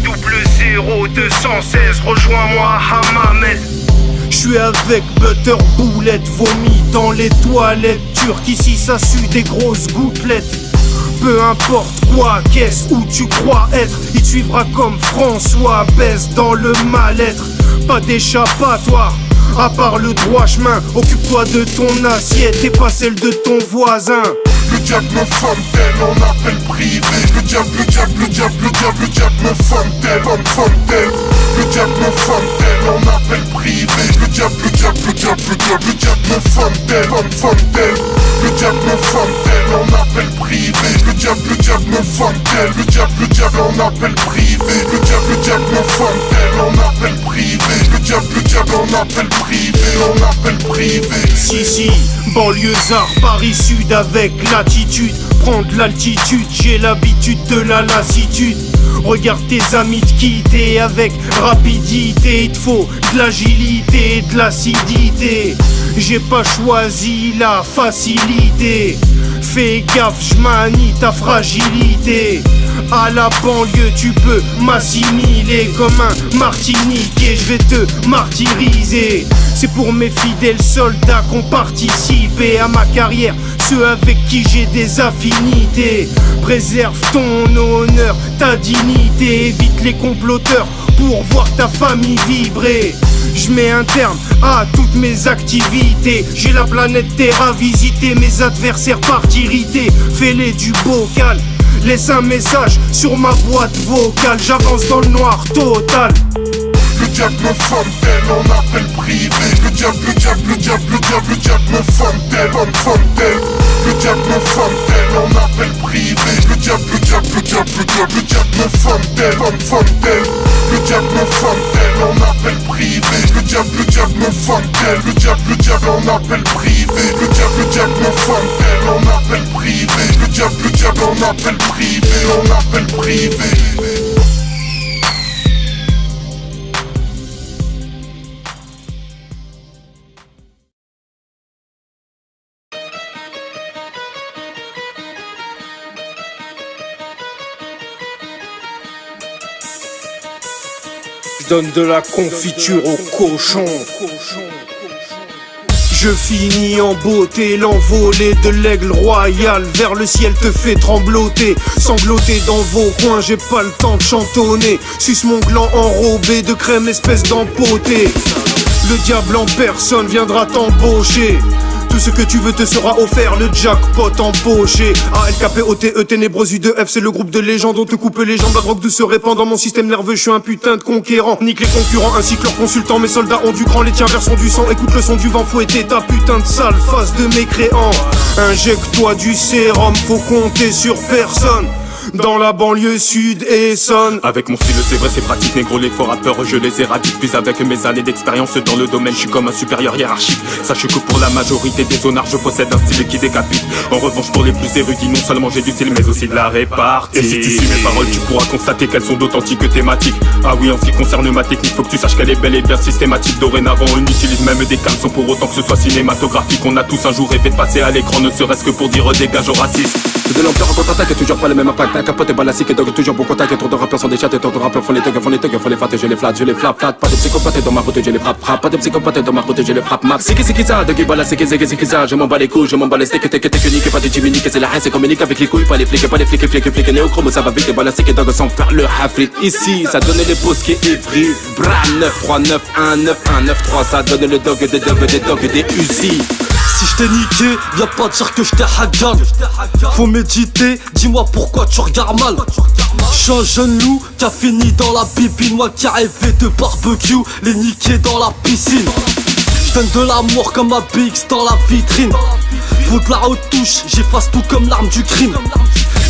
00 216, rejoins-moi Hammamet. J'suis avec Butter Boulette, vomi dans les toilettes turques. Ici ça sue des grosses gouttelettes. Peu importe quoi, qu'est-ce où tu crois être, il te suivra comme François baisse dans le mal-être. Pas d'échappatoire, à part le droit chemin. Occupe-toi de ton assiette et pas celle de ton voisin. Le diable me fontaine, on appelle privé. Le diable me fontaine, le diable me fontaine, on appelle privé. Le diable me fontaine, le diable me fontaine, on appelle privé. Le diable me fontaine, le diable on appelle privé. Le diable me fontaine, on appelle privé. Le diable on appelle privé, on appelle privé. Si, banlieusard, Paris Sud avec l'attitude. Prendre l'altitude, j'ai l'habitude de la lassitude. Regarde tes amis te quitter avec rapidité. Il te faut de l'agilité, de l'acidité. J'ai pas choisi la facilité. Fais gaffe, j'manie ta fragilité. À la banlieue tu peux m'assimiler comme un martiniquais. Je vais te martyriser. C'est pour mes fidèles soldats qui ont participé à ma carrière, ceux avec qui j'ai des affinités. Préserve ton honneur, ta dignité. Évite les comploteurs pour voir ta famille vibrer. Je mets un terme à toutes mes activités. J'ai la planète Terre à visiter. Mes adversaires partent irrités. Fais-les du bocal. Laisse un message sur ma boîte vocale. J'avance dans le noir total. Le diable me fontaine, on appelle privé. Le diable me fontaine, le diable me fontaine, on appelle privé. Le diable me fontaine, le diable me fontaine, on appelle privé. Le diable me fontaine, le diable on appelle privé. Le diable me fontaine, on appelle privé. Le diable on appelle privé, on appelle privé. Donne de la confiture au cochon. Je finis en beauté, l'envolée de l'aigle royal vers le ciel te fait trembloter. Sangloter dans vos coins, j'ai pas le temps de chantonner. Suce mon gland enrobé de crème, espèce d'empoté. Le diable en personne viendra t'embaucher. Tout ce que tu veux te sera offert, le jackpot empoché. ALKPOTE, ténébreuse U2F, c'est le groupe de légendes. On te coupe les jambes, la drogue douce se répand dans mon système nerveux. Je suis un putain de conquérant. Nique les concurrents ainsi que leurs consultants. Mes soldats ont du cran, les tiens versent du sang. Écoute le son du vent fouetter ta putain de sale face de mécréant. Injecte-toi du sérum, faut compter sur personne. Dans la banlieue sud Essonne. Avec mon style c'est vrai c'est pratique, négro les faux rappeurs je les éradique. Puis avec mes années d'expérience dans le domaine je suis comme un supérieur hiérarchique. Sache que pour la majorité des zonards je possède un style qui décapite. En revanche pour les plus érudits non seulement j'ai du style mais aussi de la répartie. Et si tu suis mes paroles tu pourras constater qu'elles sont d'authentiques thématiques. Ah oui en ce qui concerne ma technique faut que tu saches qu'elle est bel et bien systématique. Dorénavant on utilise même des calmes sans pour autant que ce soit cinématographique. On a tous un jour rêvé de passer à l'écran ne serait-ce que pour dire dégage au racisme. De l'ampleur en contre-attaque et toujours pas le même impact. Capote et balassique et dog toujours bon contact. Et trop de rappeurs sont des chats et trop de rappeurs font les thugs, font les flattes. Je les flatte, je les flatte. Pas de psychopathes dans ma route, je les frappe. Pas de psychopathes dans ma route, je les frappe. Max, c'est qui ça, de qui bala, c'est qui ça. Je m'en bats les couilles, je m'en bats les steaks, technique, pas de chiminique. C'est la haine, c'est communique avec les couilles, pas les flics. Néochrome, ça va vite, les balassiques et dog sans faire le hafli. Ici, ça donne les pauses qui est ivry. Bra 9, 3, 9, 1, 9, 1, 9, 3. Ça donne le dog, des dogs, des Uzi. Si je t'ai niqué, viens pas dire que je t'ai hagan. Faut méditer, dis-moi pourquoi tu regardes mal. J'suis un jeune loup qui a fini dans la bibine. Moi qui a rêvé de barbecue, les niquer dans la piscine. J'donne de l'amour comme ma BX dans la vitrine. Faut de la retouche, j'efface tout comme l'arme du crime.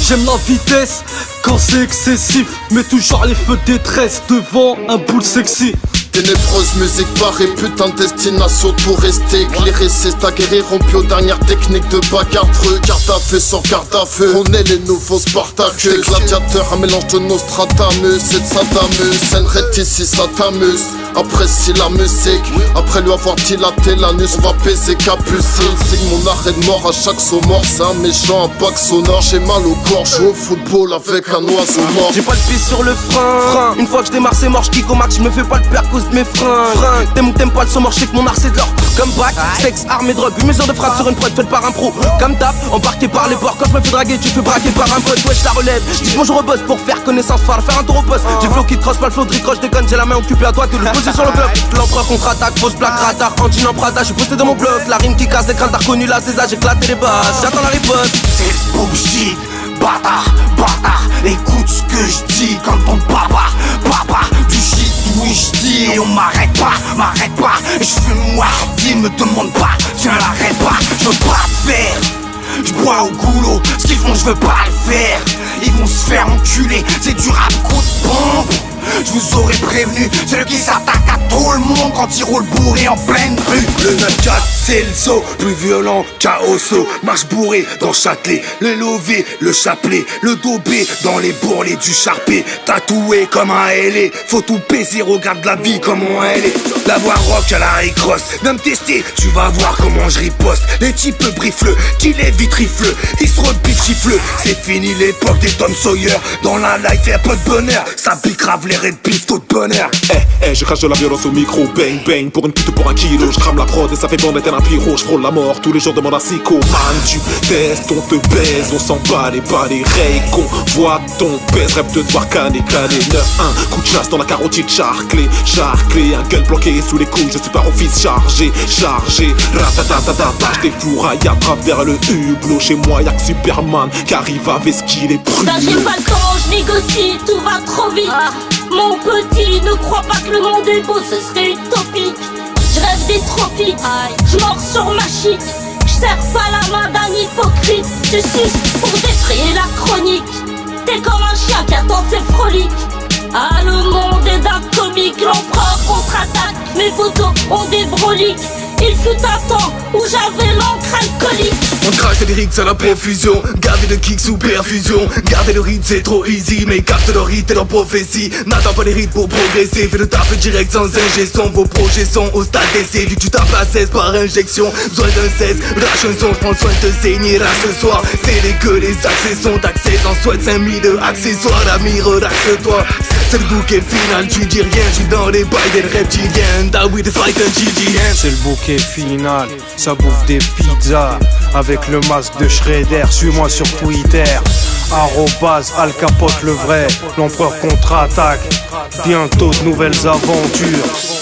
J'aime la vitesse quand c'est excessif, mais toujours les feux de détresse devant un boule sexy. Ténébreuse musique barrée, putain de destination touristique. Éclairé, c'est aguerri, rompu aux dernières techniques de bagarre. Garde à feu sans garde à feu, on est les nouveaux Spartacus. Gladiateurs, un mélange de Nostradamus et de Sadamus. Scène ici, ça t'amuse. Apprécie la musique, après lui avoir dilaté l'anus, on va baiser Capucine. Signe mon arrêt de mort à chaque saut mort, c'est un méchant, un bac sonore. J'ai mal au corps, joue au football avec un oiseau mort. J'ai pas le pied sur le frein. Une fois que je démarre c'est mort, j'kick au max, j'me fais pas le père cause de mes fringues. T'aimes ou t'aimes pas le son mort, j'sais que mon art c'est de l'or. Comme bac, sexe, armes et drogue, une mesure de frappe sur une prod faite par un pro. Comme tap, embarqué par les porcs, quand j'me fais draguer, tu fais braquer par un pote. Wesh la relève, j'dis bonjour au boss pour faire connaissance, faire un tour au poste. J'ai flow qui cross, pas le flow de ricoche, déconne, j'ai la main occupée à toi que le poser sur le bloc. L'empereur contre-attaque, fausse plaque, radar, engine en Prada, j'suis posté dans mon bloc. La rime qui casse, les crânes t'as reconnu là, c'est ça, j'ai éclaté les basses, j'attends la riposte. C'est ce bullshit, bâtard, écoute ce que j'dis comme ton papa, du shit, oui j'dis et on m'arrête pas, j'fume moi, dis me demande pas, tiens l'arrête pas, j'veux pas le faire. J'bois au goulot, ce qu'ils font j'veux pas le faire. Ils vont se faire enculer, c'est du rap coup de pompe. Je vous aurais prévenu, celui qui s'attaque à tout le monde quand il roule bourré en pleine rue. Le 9-4 c'est le saut, plus violent qu'Aosso. Marche bourré dans Châtelet, le lové, le chapelet, le dobé dans les bourrelets du Charpé. Tatoué comme un LA, faut tout baiser, regarde la vie comment elle est. La voix rock à la Raycross, viens me tester, tu vas voir comment je riposte. Les types briefleux, qui les vitrifleux, ils se repiquent chifleux. C'est fini l'époque des Tom Sawyer, dans la life y'a pas de bonheur. Ça pique grave les red beef, tout de bonheur. Je crache de la violence au micro, bang bang, pour une pute pour un kilo. Je crame la prod et ça fait bon d'être un pyro. Je frôle la mort, tous les jours demande un psycho. Man, tu testes, on te baise, on s'en bat les rails qu'on voit ton baise. Rêve de te voir canner, 9-1, coup de chasse dans la carotide, charclé, un gueule bloqué sous les couilles. Je suis pas en fils chargé, ratatatata. Je défouraille à travers le hublot. Chez moi y'a que Superman qui arrive avec ce qu'il est brûlé. J'ai pas le temps, je négocie, tout va trop vite. Mon petit, ne crois pas que le monde est beau, ce serait utopique. Je rêve des tropiques, je mords sur ma chic. Je serre pas la main d'un hypocrite. Tu suces pour défrayer la chronique. T'es comme un chien qui attend ses froliques. Ah, le monde est d'un comique. L'empereur contre-attaque, mes photos ont des broliques. Il fut un temps où j'avais l'encre alcoolique. On crache des lyrics à la profusion, gavé de kicks sous perfusion. Garder le rythme c'est trop easy, mais capte le rythme et leur prophétie. N'attends pas les rythmes pour progresser, fais le taf direct sans ingestion. Vos projets sont au stade d'essai, du tu tapes à 16 par injection. Besoin d'un 16, lâche un son, j'prends soin de te saigner là ce soir. C'est les que les accès sont taxés, en souhaite 5000 de accessoires. L'ami relaxe-toi, c'est le bouquet final, tu dis rien. J'suis dans les bails des reptiliens, da oui de fight un GG. C'est le bouquet ticket final, ça bouffe des pizzas avec le masque de Shredder. Suis-moi sur Twitter, Al Capote le vrai, l'empereur contre-attaque. Bientôt de nouvelles aventures.